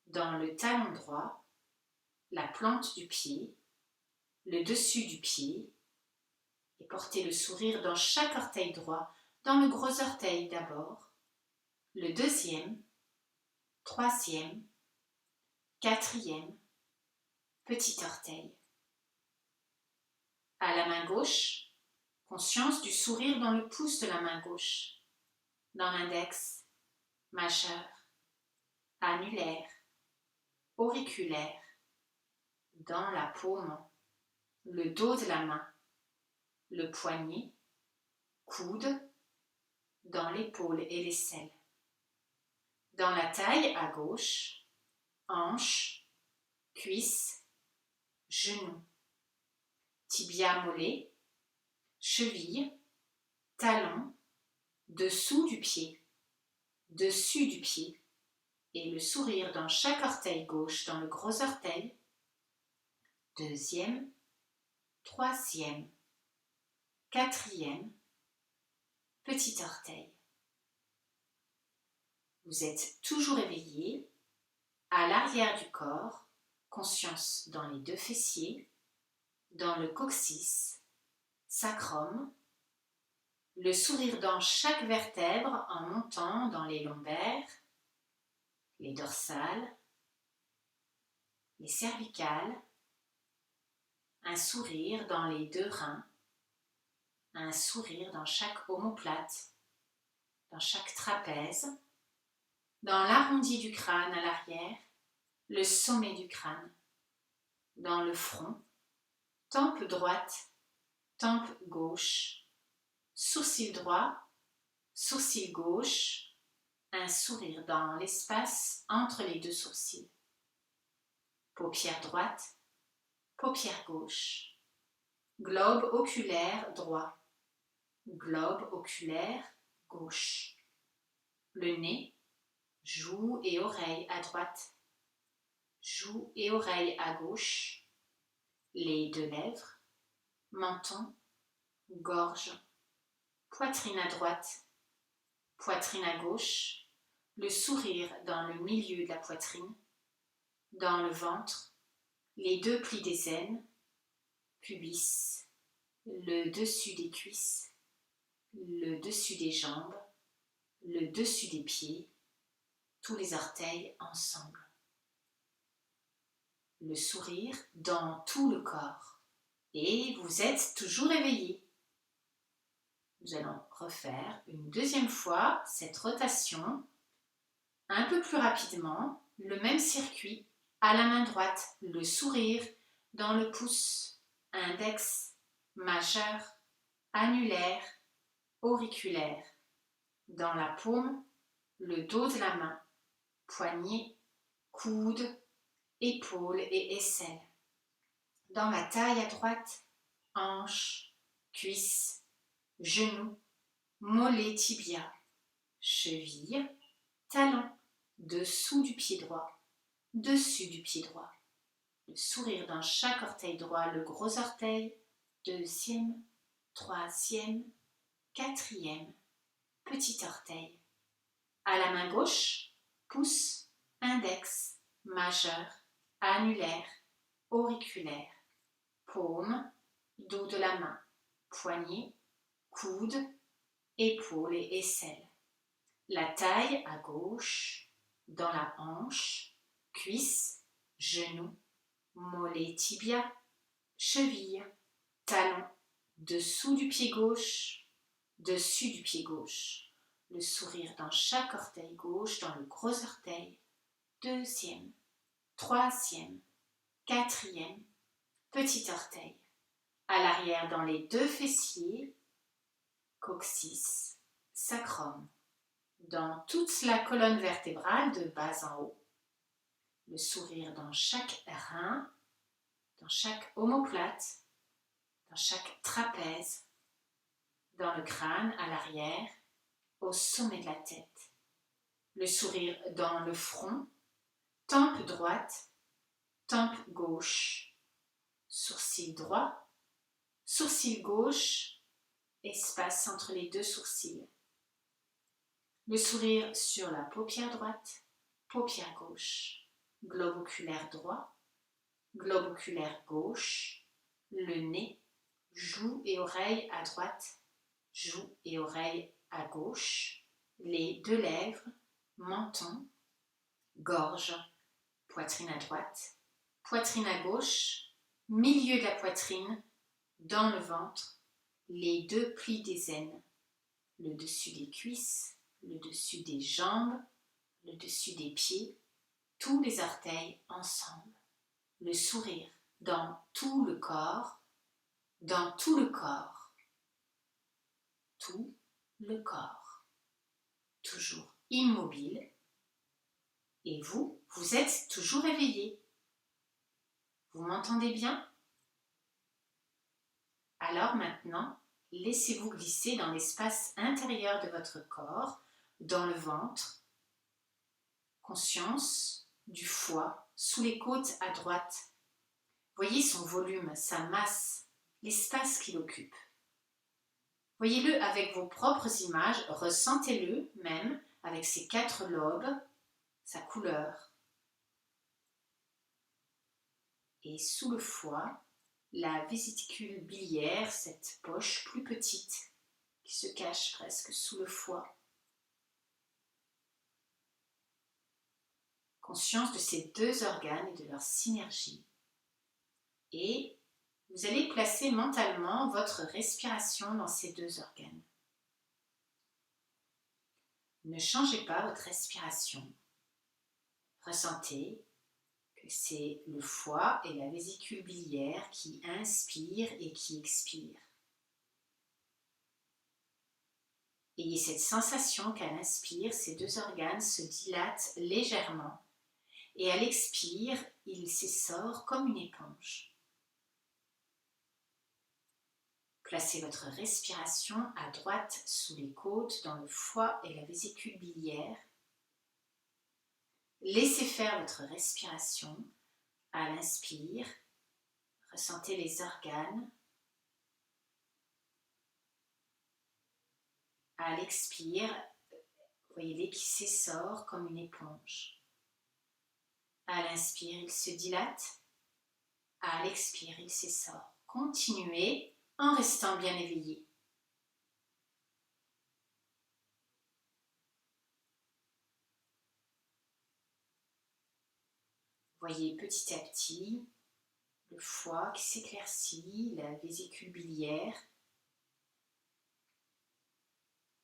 Dans le talon droit, la plante du pied, le dessus du pied, et portez le sourire dans chaque orteil droit, dans le gros orteil d'abord, le deuxième, troisième, quatrième, petit orteil. À la main gauche, conscience du sourire dans le pouce de la main gauche, dans l'index, majeur, annulaire, auriculaire, dans la paume, le dos de la main, le poignet, coude, dans l'épaule et l'aisselle. Dans la taille à gauche, hanche, cuisse, genou, tibia mollet, cheville, talon, dessous du pied, dessus du pied, et le sourire dans chaque orteil gauche, dans le gros orteil, deuxième, troisième, quatrième, petit orteil. Vous êtes toujours éveillé, à l'arrière du corps, conscience dans les 2 fessiers, dans le coccyx, sacrum, le sourire dans chaque vertèbre en montant dans les lombaires, les dorsales, les cervicales, un sourire dans les 2 reins, un sourire dans chaque omoplate, dans chaque trapèze, dans l'arrondi du crâne à l'arrière, le sommet du crâne, dans le front, tempe droite, tempe gauche, sourcil droit, sourcil gauche, un sourire dans l'espace entre les 2 sourcils, paupière droite, paupière gauche, globe oculaire droit, globe oculaire gauche, le nez, joue et oreille à droite, joue et oreille à gauche, les 2 lèvres, menton, gorge, poitrine à droite, poitrine à gauche, le sourire dans le milieu de la poitrine, dans le ventre, les 2 plis des aines, pubis, le dessus des cuisses, le dessus des jambes, le dessus des pieds, tous les orteils ensemble. Le sourire dans tout le corps. Et vous êtes toujours éveillé. Nous allons refaire une 2e fois cette rotation, un peu plus rapidement, le même circuit, à la main droite, le sourire dans le pouce, index, majeur, annulaire, auriculaire. Dans la paume, le dos de la main, poignet, coude, épaules et aisselle. Dans la taille à droite, hanche, cuisse, genou, mollet, tibia, cheville, talon, dessous du pied droit, dessus du pied droit. Le sourire dans chaque orteil droit, le gros orteil, deuxième, troisième, quatrième, petit orteil. À la main gauche, pouce, index, majeur, annulaire, auriculaire, paume, dos de la main, poignet, coude, épaules et aisselle. La taille à gauche, dans la hanche, cuisse, genou, mollet, tibia, cheville, talon, dessous du pied gauche, dessus du pied gauche. Le sourire dans chaque orteil gauche, dans le gros orteil, deuxième, troisième, quatrième, petit orteil. À l'arrière dans les deux fessiers, coccyx, sacrum. Dans toute la colonne vertébrale de bas en haut. Le sourire dans chaque rein, dans chaque omoplate, dans chaque trapèze, dans le crâne à l'arrière, au sommet de la tête. Le sourire dans le front, tempe droite, tempe gauche, sourcil droit, sourcil gauche, espace entre les deux sourcils. Le sourire sur la paupière droite, paupière gauche, globe oculaire droit, globe oculaire gauche, le nez, joue et oreille à droite, joue et oreille à gauche, les deux lèvres, menton, gorge, poitrine à droite, poitrine à gauche, milieu de la poitrine, dans le ventre, les deux plis des aines, le dessus des cuisses, le dessus des jambes, le dessus des pieds, tous les orteils ensemble, le sourire dans tout le corps, dans tout le corps, tout le corps, toujours immobile, et vous, vous êtes toujours éveillé. Vous m'entendez bien? Alors maintenant, laissez-vous glisser dans l'espace intérieur de votre corps, dans le ventre, conscience du foie, sous les côtes à droite. Voyez son volume, sa masse, l'espace qu'il occupe. Voyez-le avec vos propres images, ressentez-le même avec ses 4 lobes, sa couleur. Et sous le foie, la vésicule biliaire, cette poche plus petite qui se cache presque sous le foie. Conscience de ces 2 organes et de leur synergie. Et vous allez placer mentalement votre respiration dans ces 2 organes. Ne changez pas votre respiration. Ressentez que c'est le foie et la vésicule biliaire qui inspirent et qui expirent. Ayez cette sensation qu'à l'inspire, ces 2 organes se dilatent légèrement et à l'expire, ils s'essorent comme une éponge. Placez votre respiration à droite sous les côtes, dans le foie et la vésicule biliaire. Laissez faire votre respiration. À l'inspire, ressentez les organes. À l'expire, voyez-les qui s'essorent comme une éponge. À l'inspire, ils se dilatent. À l'expire, ils s'essorent. Continuez en restant bien éveillé. Voyez petit à petit le foie qui s'éclaircit, la vésicule biliaire.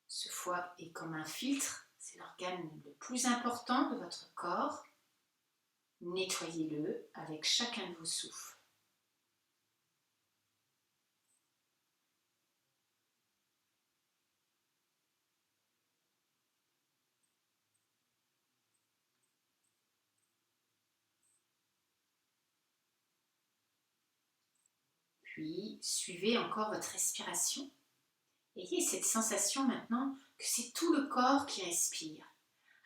Ce foie est comme un filtre, c'est l'organe le plus important de votre corps. Nettoyez-le avec chacun de vos souffles. Puis, suivez encore votre respiration. Ayez cette sensation maintenant que c'est tout le corps qui respire.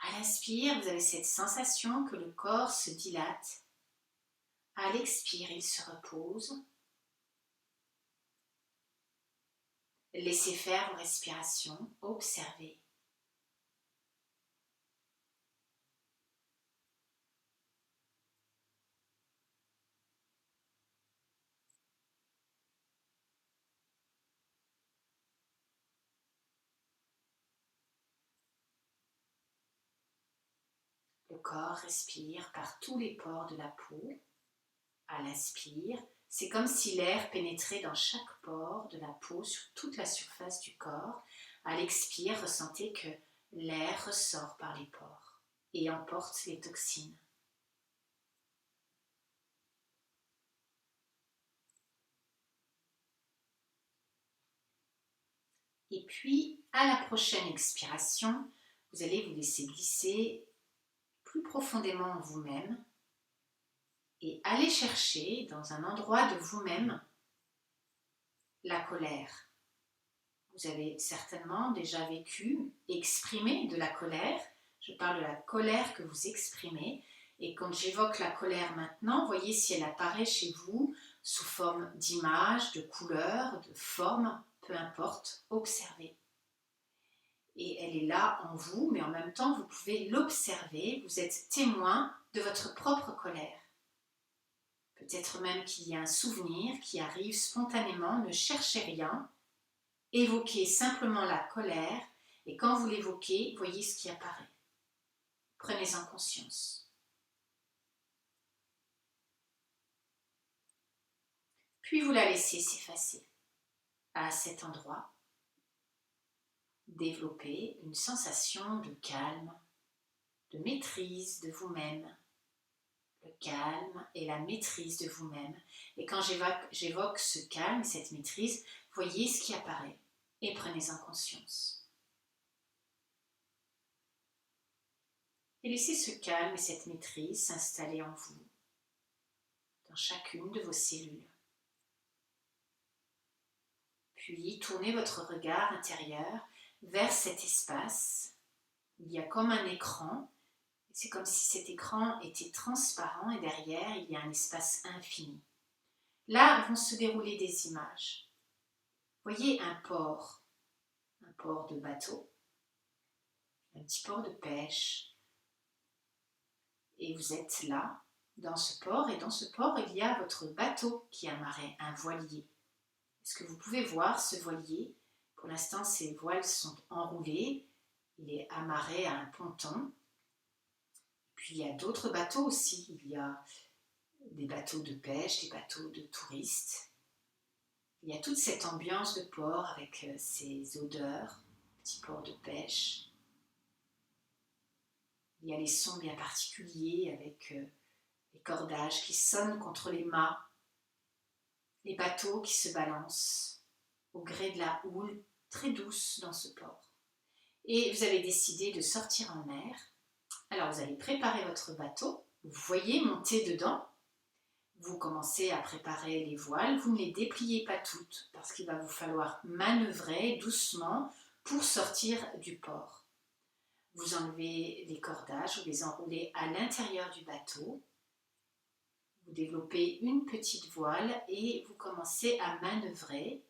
À l'inspire, vous avez cette sensation que le corps se dilate. À l'expire, il se repose. Laissez faire vos respirations, observez. Le corps respire par tous les pores de la peau. À l'inspire, c'est comme si l'air pénétrait dans chaque pore de la peau sur toute la surface du corps. À l'expire, ressentez que l'air ressort par les pores et emporte les toxines. Et puis, à la prochaine expiration, vous allez vous laisser glisser plus profondément en vous-même et aller chercher dans un endroit de vous-même la colère. Vous avez certainement déjà vécu, exprimé de la colère. Je parle de la colère que vous exprimez. Et quand j'évoque la colère maintenant, voyez si elle apparaît chez vous sous forme d'image, de couleur, de forme, peu importe, observez. Et elle est là en vous, mais en même temps, vous pouvez l'observer. Vous êtes témoin de votre propre colère. Peut-être même qu'il y a un souvenir qui arrive spontanément, ne cherchez rien. Évoquez simplement la colère et quand vous l'évoquez, voyez ce qui apparaît. Prenez-en conscience. Puis vous la laissez s'effacer. À cet endroit, développez une sensation de calme, de maîtrise de vous-même. Le calme et la maîtrise de vous-même. Et quand j'évoque ce calme, cette maîtrise, voyez ce qui apparaît et prenez-en conscience. Et laissez ce calme et cette maîtrise s'installer en vous, dans chacune de vos cellules. Puis tournez votre regard intérieur vers cet espace. Il y a comme un écran. C'est comme si cet écran était transparent et derrière, il y a un espace infini. Là vont se dérouler des images. Voyez un port de bateau, un petit port de pêche. Et vous êtes là, dans ce port, et dans ce port, il y a votre bateau qui est amarré, un voilier. Est-ce que vous pouvez voir ce voilier? Pour l'instant, ces voiles sont enroulées, il est amarré à un ponton. Puis il y a d'autres bateaux aussi, il y a des bateaux de pêche, des bateaux de touristes. Il y a toute cette ambiance de port avec ces odeurs, petit port de pêche. Il y a les sons bien particuliers avec les cordages qui sonnent contre les mâts, les bateaux qui se balancent au gré de la houle très douce dans ce port. Et vous avez décidé de sortir en mer. Alors vous allez préparer votre bateau, vous voyez monter dedans. Vous commencez à préparer les voiles, vous ne les dépliez pas toutes parce qu'il va vous falloir manœuvrer doucement pour sortir du port. Vous enlevez les cordages, vous les enroulez à l'intérieur du bateau. Vous développez une petite voile et vous commencez à manœuvrer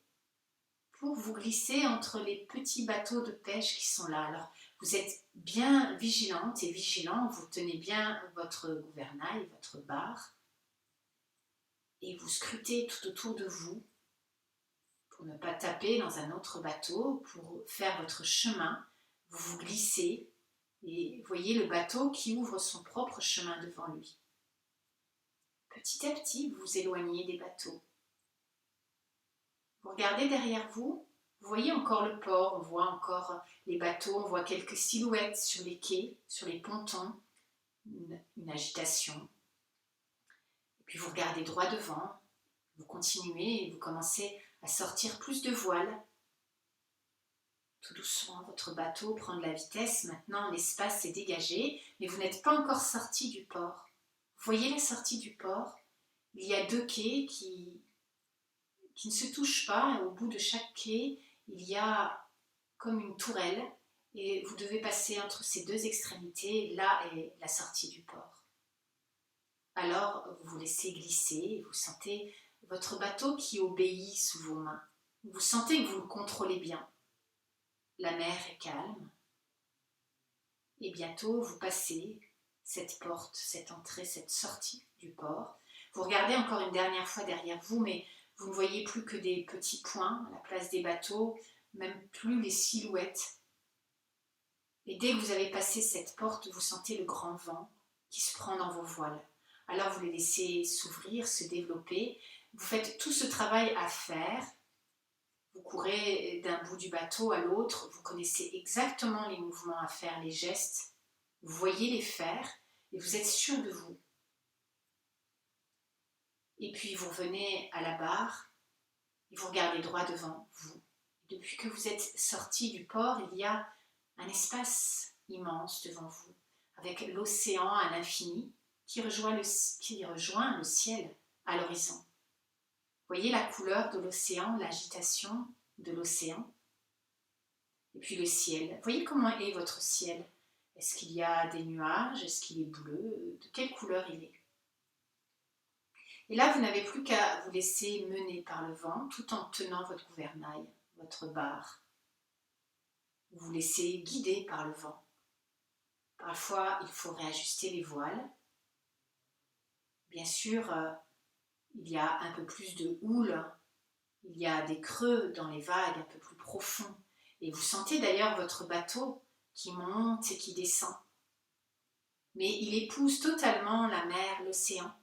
pour vous glisser entre les petits bateaux de pêche qui sont là. Alors, vous êtes bien vigilante et vigilant, vous tenez bien votre gouvernail, votre barre, et vous scrutez tout autour de vous pour ne pas taper dans un autre bateau, pour faire votre chemin. Vous vous glissez et voyez le bateau qui ouvre son propre chemin devant lui. Petit à petit, vous vous éloignez des bateaux. Vous regardez derrière vous, vous voyez encore le port, on voit encore les bateaux, on voit quelques silhouettes sur les quais, sur les pontons, une agitation. Et puis vous regardez droit devant, vous continuez et vous commencez à sortir plus de voiles. Tout doucement, votre bateau prend de la vitesse, maintenant l'espace est dégagé, mais vous n'êtes pas encore sorti du port. Vous voyez la sortie du port? Il y a deux quais qui qui ne se touchent pas. Et au bout de chaque quai, il y a comme une tourelle et vous devez passer entre ces deux extrémités. Là est la sortie du port. Alors vous vous laissez glisser et vous sentez votre bateau qui obéit sous vos mains. Vous sentez que vous le contrôlez bien. La mer est calme et bientôt vous passez cette porte, cette entrée, cette sortie du port. Vous regardez encore une dernière fois derrière vous, mais vous ne voyez plus que des petits points à la place des bateaux, même plus les silhouettes. Et dès que vous avez passé cette porte, vous sentez le grand vent qui se prend dans vos voiles. Alors vous les laissez s'ouvrir, se développer. Vous faites tout ce travail à faire. Vous courez d'un bout du bateau à l'autre. Vous connaissez exactement les mouvements à faire, les gestes. Vous voyez les faire et vous êtes sûr de vous. Et puis vous revenez à la barre et vous regardez droit devant vous. Depuis que vous êtes sorti du port, il y a un espace immense devant vous, avec l'océan à l'infini qui rejoint le ciel à l'horizon. Voyez la couleur de l'océan, l'agitation de l'océan. Et puis le ciel. Voyez comment est votre ciel. Est-ce qu'il y a des nuages? Est-ce qu'il est bleu? De quelle couleur il est? Et là, vous n'avez plus qu'à vous laisser mener par le vent tout en tenant votre gouvernail, votre barre. Vous vous laissez guider par le vent. Parfois, il faut réajuster les voiles. Bien sûr, il y a un peu plus de houle, il y a des creux dans les vagues un peu plus profonds. Et vous sentez d'ailleurs votre bateau qui monte et qui descend. Mais il épouse totalement la mer, l'océan.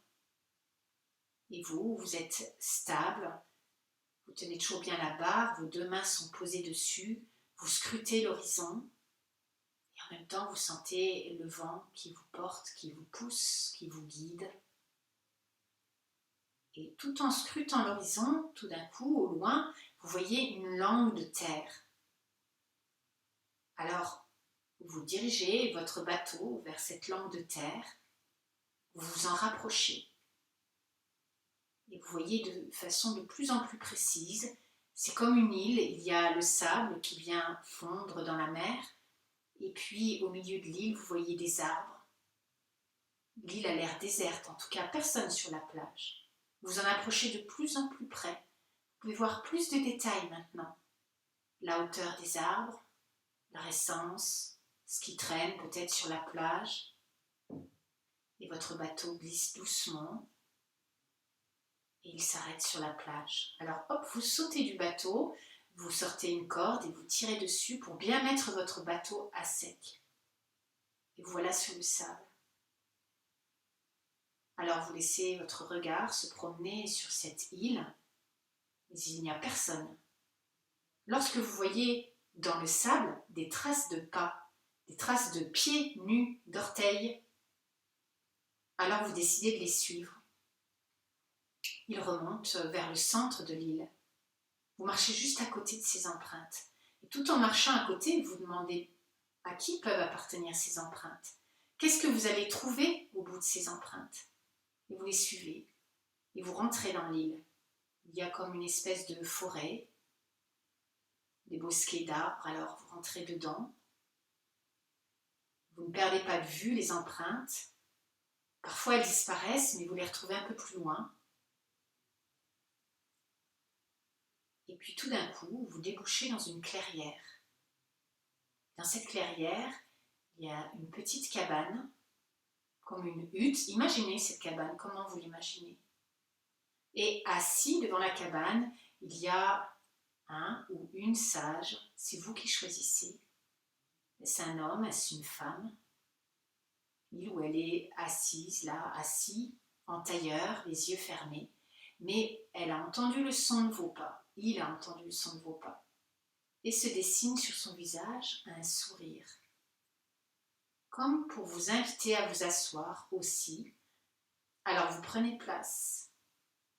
Et vous êtes stable, vous tenez toujours bien la barre, vos deux mains sont posées dessus, vous scrutez l'horizon. Et en même temps, vous sentez le vent qui vous porte, qui vous pousse, qui vous guide. Et tout en scrutant l'horizon, tout d'un coup, au loin, vous voyez une langue de terre. Alors, vous dirigez votre bateau vers cette langue de terre, vous vous en rapprochez. Et vous voyez de façon de plus en plus précise, c'est comme une île, il y a le sable qui vient fondre dans la mer, et puis au milieu de l'île, vous voyez des arbres. L'île a l'air déserte, en tout cas personne sur la plage. Vous en approchez de plus en plus près. Vous pouvez voir plus de détails maintenant. La hauteur des arbres, leur essence, ce qui traîne peut-être sur la plage. Et votre bateau glisse doucement et il s'arrête sur la plage. Alors hop, vous sautez du bateau, vous sortez une corde et vous tirez dessus pour bien mettre votre bateau à sec. Et vous voilà sur le sable. Alors vous laissez votre regard se promener sur cette île, mais il n'y a personne. Lorsque vous voyez dans le sable des traces de pas, des traces de pieds nus, d'orteils, alors vous décidez de les suivre. Ils remontent vers le centre de l'île. Vous marchez juste à côté de ces empreintes. Et tout en marchant à côté, vous demandez à qui peuvent appartenir ces empreintes. Qu'est-ce que vous allez trouver au bout de ces empreintes? Et vous les suivez. Et vous rentrez dans l'île. Il y a comme une espèce de forêt, des bosquets d'arbres, alors vous rentrez dedans. Vous ne perdez pas de vue les empreintes. Parfois elles disparaissent, mais vous les retrouvez un peu plus loin. Et puis tout d'un coup, vous débouchez dans une clairière. Dans cette clairière, il y a une petite cabane, comme une hutte. Imaginez cette cabane, comment vous l'imaginez? Et assis devant la cabane, il y a un ou une sage, c'est vous qui choisissez. Est-ce un homme, est-ce une femme? Il ou elle est assise là, assis, en tailleur, les yeux fermés. Mais elle a entendu le son de vos pas. Il a entendu le son de vos pas. Et se dessine sur son visage un sourire. Comme pour vous inviter à vous asseoir aussi. Alors vous prenez place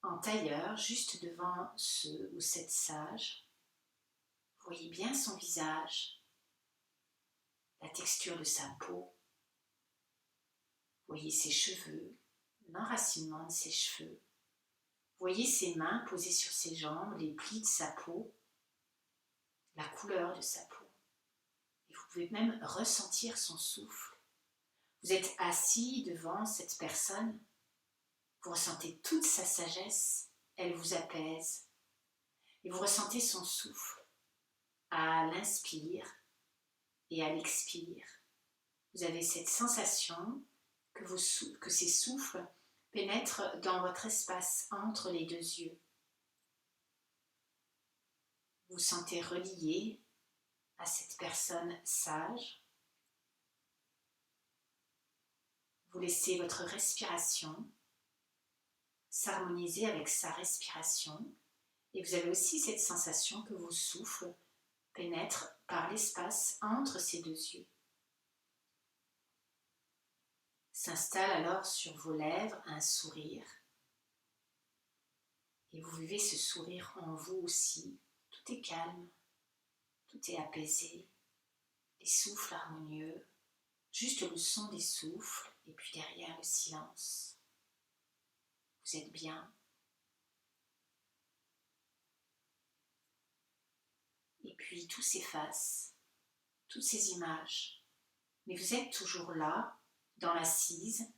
en tailleur, juste devant ce ou cette sage. Vous voyez bien son visage, la texture de sa peau. Vous voyez ses cheveux, l'enracinement de ses cheveux. Voyez ses mains posées sur ses jambes, les plis de sa peau, la couleur de sa peau. Et vous pouvez même ressentir son souffle. Vous êtes assis devant cette personne, vous ressentez toute sa sagesse, elle vous apaise. Et vous ressentez son souffle à l'inspire et à l'expire. Vous avez cette sensation que ces souffles pénètrent dans votre espace entre les deux yeux. Vous vous sentez relié à cette personne sage. Vous laissez votre respiration s'harmoniser avec sa respiration et vous avez aussi cette sensation que vos souffles pénètrent par l'espace entre ces deux yeux. S'installe alors sur vos lèvres un sourire et vous vivez ce sourire en vous aussi. Tout est calme, tout est apaisé, les souffles harmonieux, juste le son des souffles et puis derrière le silence. Vous êtes bien. Et puis tout s'efface, toutes ces images. Mais vous êtes toujours là, dans l'assise,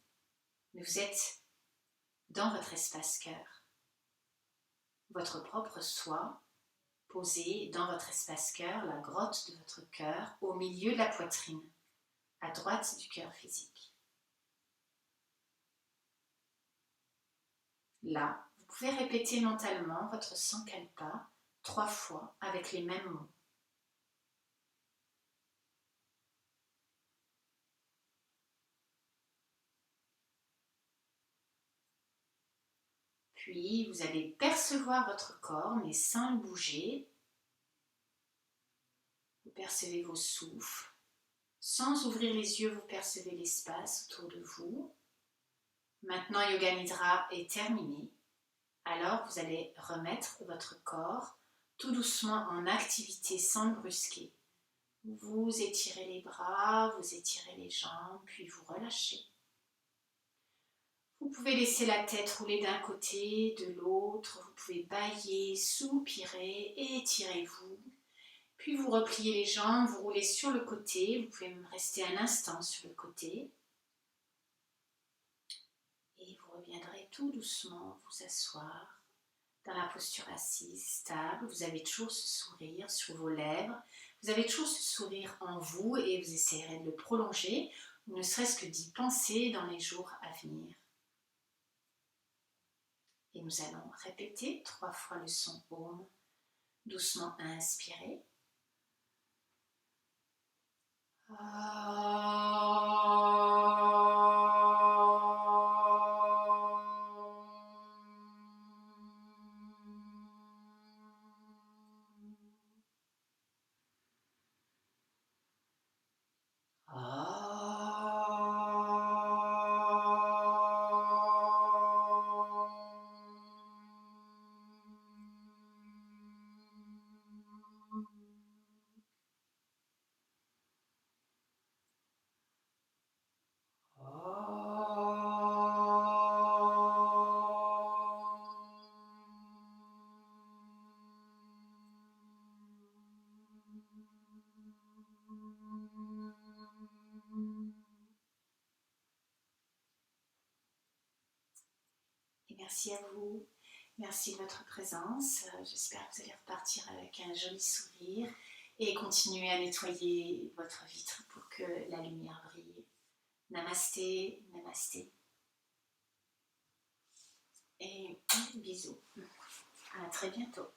mais vous êtes dans votre espace cœur. Votre propre soi, posé dans votre espace cœur, la grotte de votre cœur, au milieu de la poitrine, à droite du cœur physique. Là, vous pouvez répéter mentalement votre sankalpa 3 fois avec les mêmes mots. Puis, vous allez percevoir votre corps, mais sans le bouger. Vous percevez vos souffles. Sans ouvrir les yeux, vous percevez l'espace autour de vous. Maintenant, Yoga Nidra est terminé. Alors, vous allez remettre votre corps tout doucement en activité sans le brusquer. Vous étirez les bras, vous étirez les jambes, puis vous relâchez. Vous pouvez laisser la tête rouler d'un côté, de l'autre. Vous pouvez bâiller, soupirer, étirez-vous. Puis vous repliez les jambes, vous roulez sur le côté. Vous pouvez même rester un instant sur le côté. Et vous reviendrez tout doucement vous asseoir dans la posture assise, stable. Vous avez toujours ce sourire sur vos lèvres. Vous avez toujours ce sourire en vous et vous essayerez de le prolonger, ou ne serait-ce que d'y penser dans les jours à venir. Et nous allons répéter 3 fois le son Om, doucement inspirer. Et merci à vous, merci de votre présence. J'espère que vous allez repartir avec un joli sourire et continuer à nettoyer votre vitre pour que la lumière brille. Namasté, namasté. Et bisous. À très bientôt.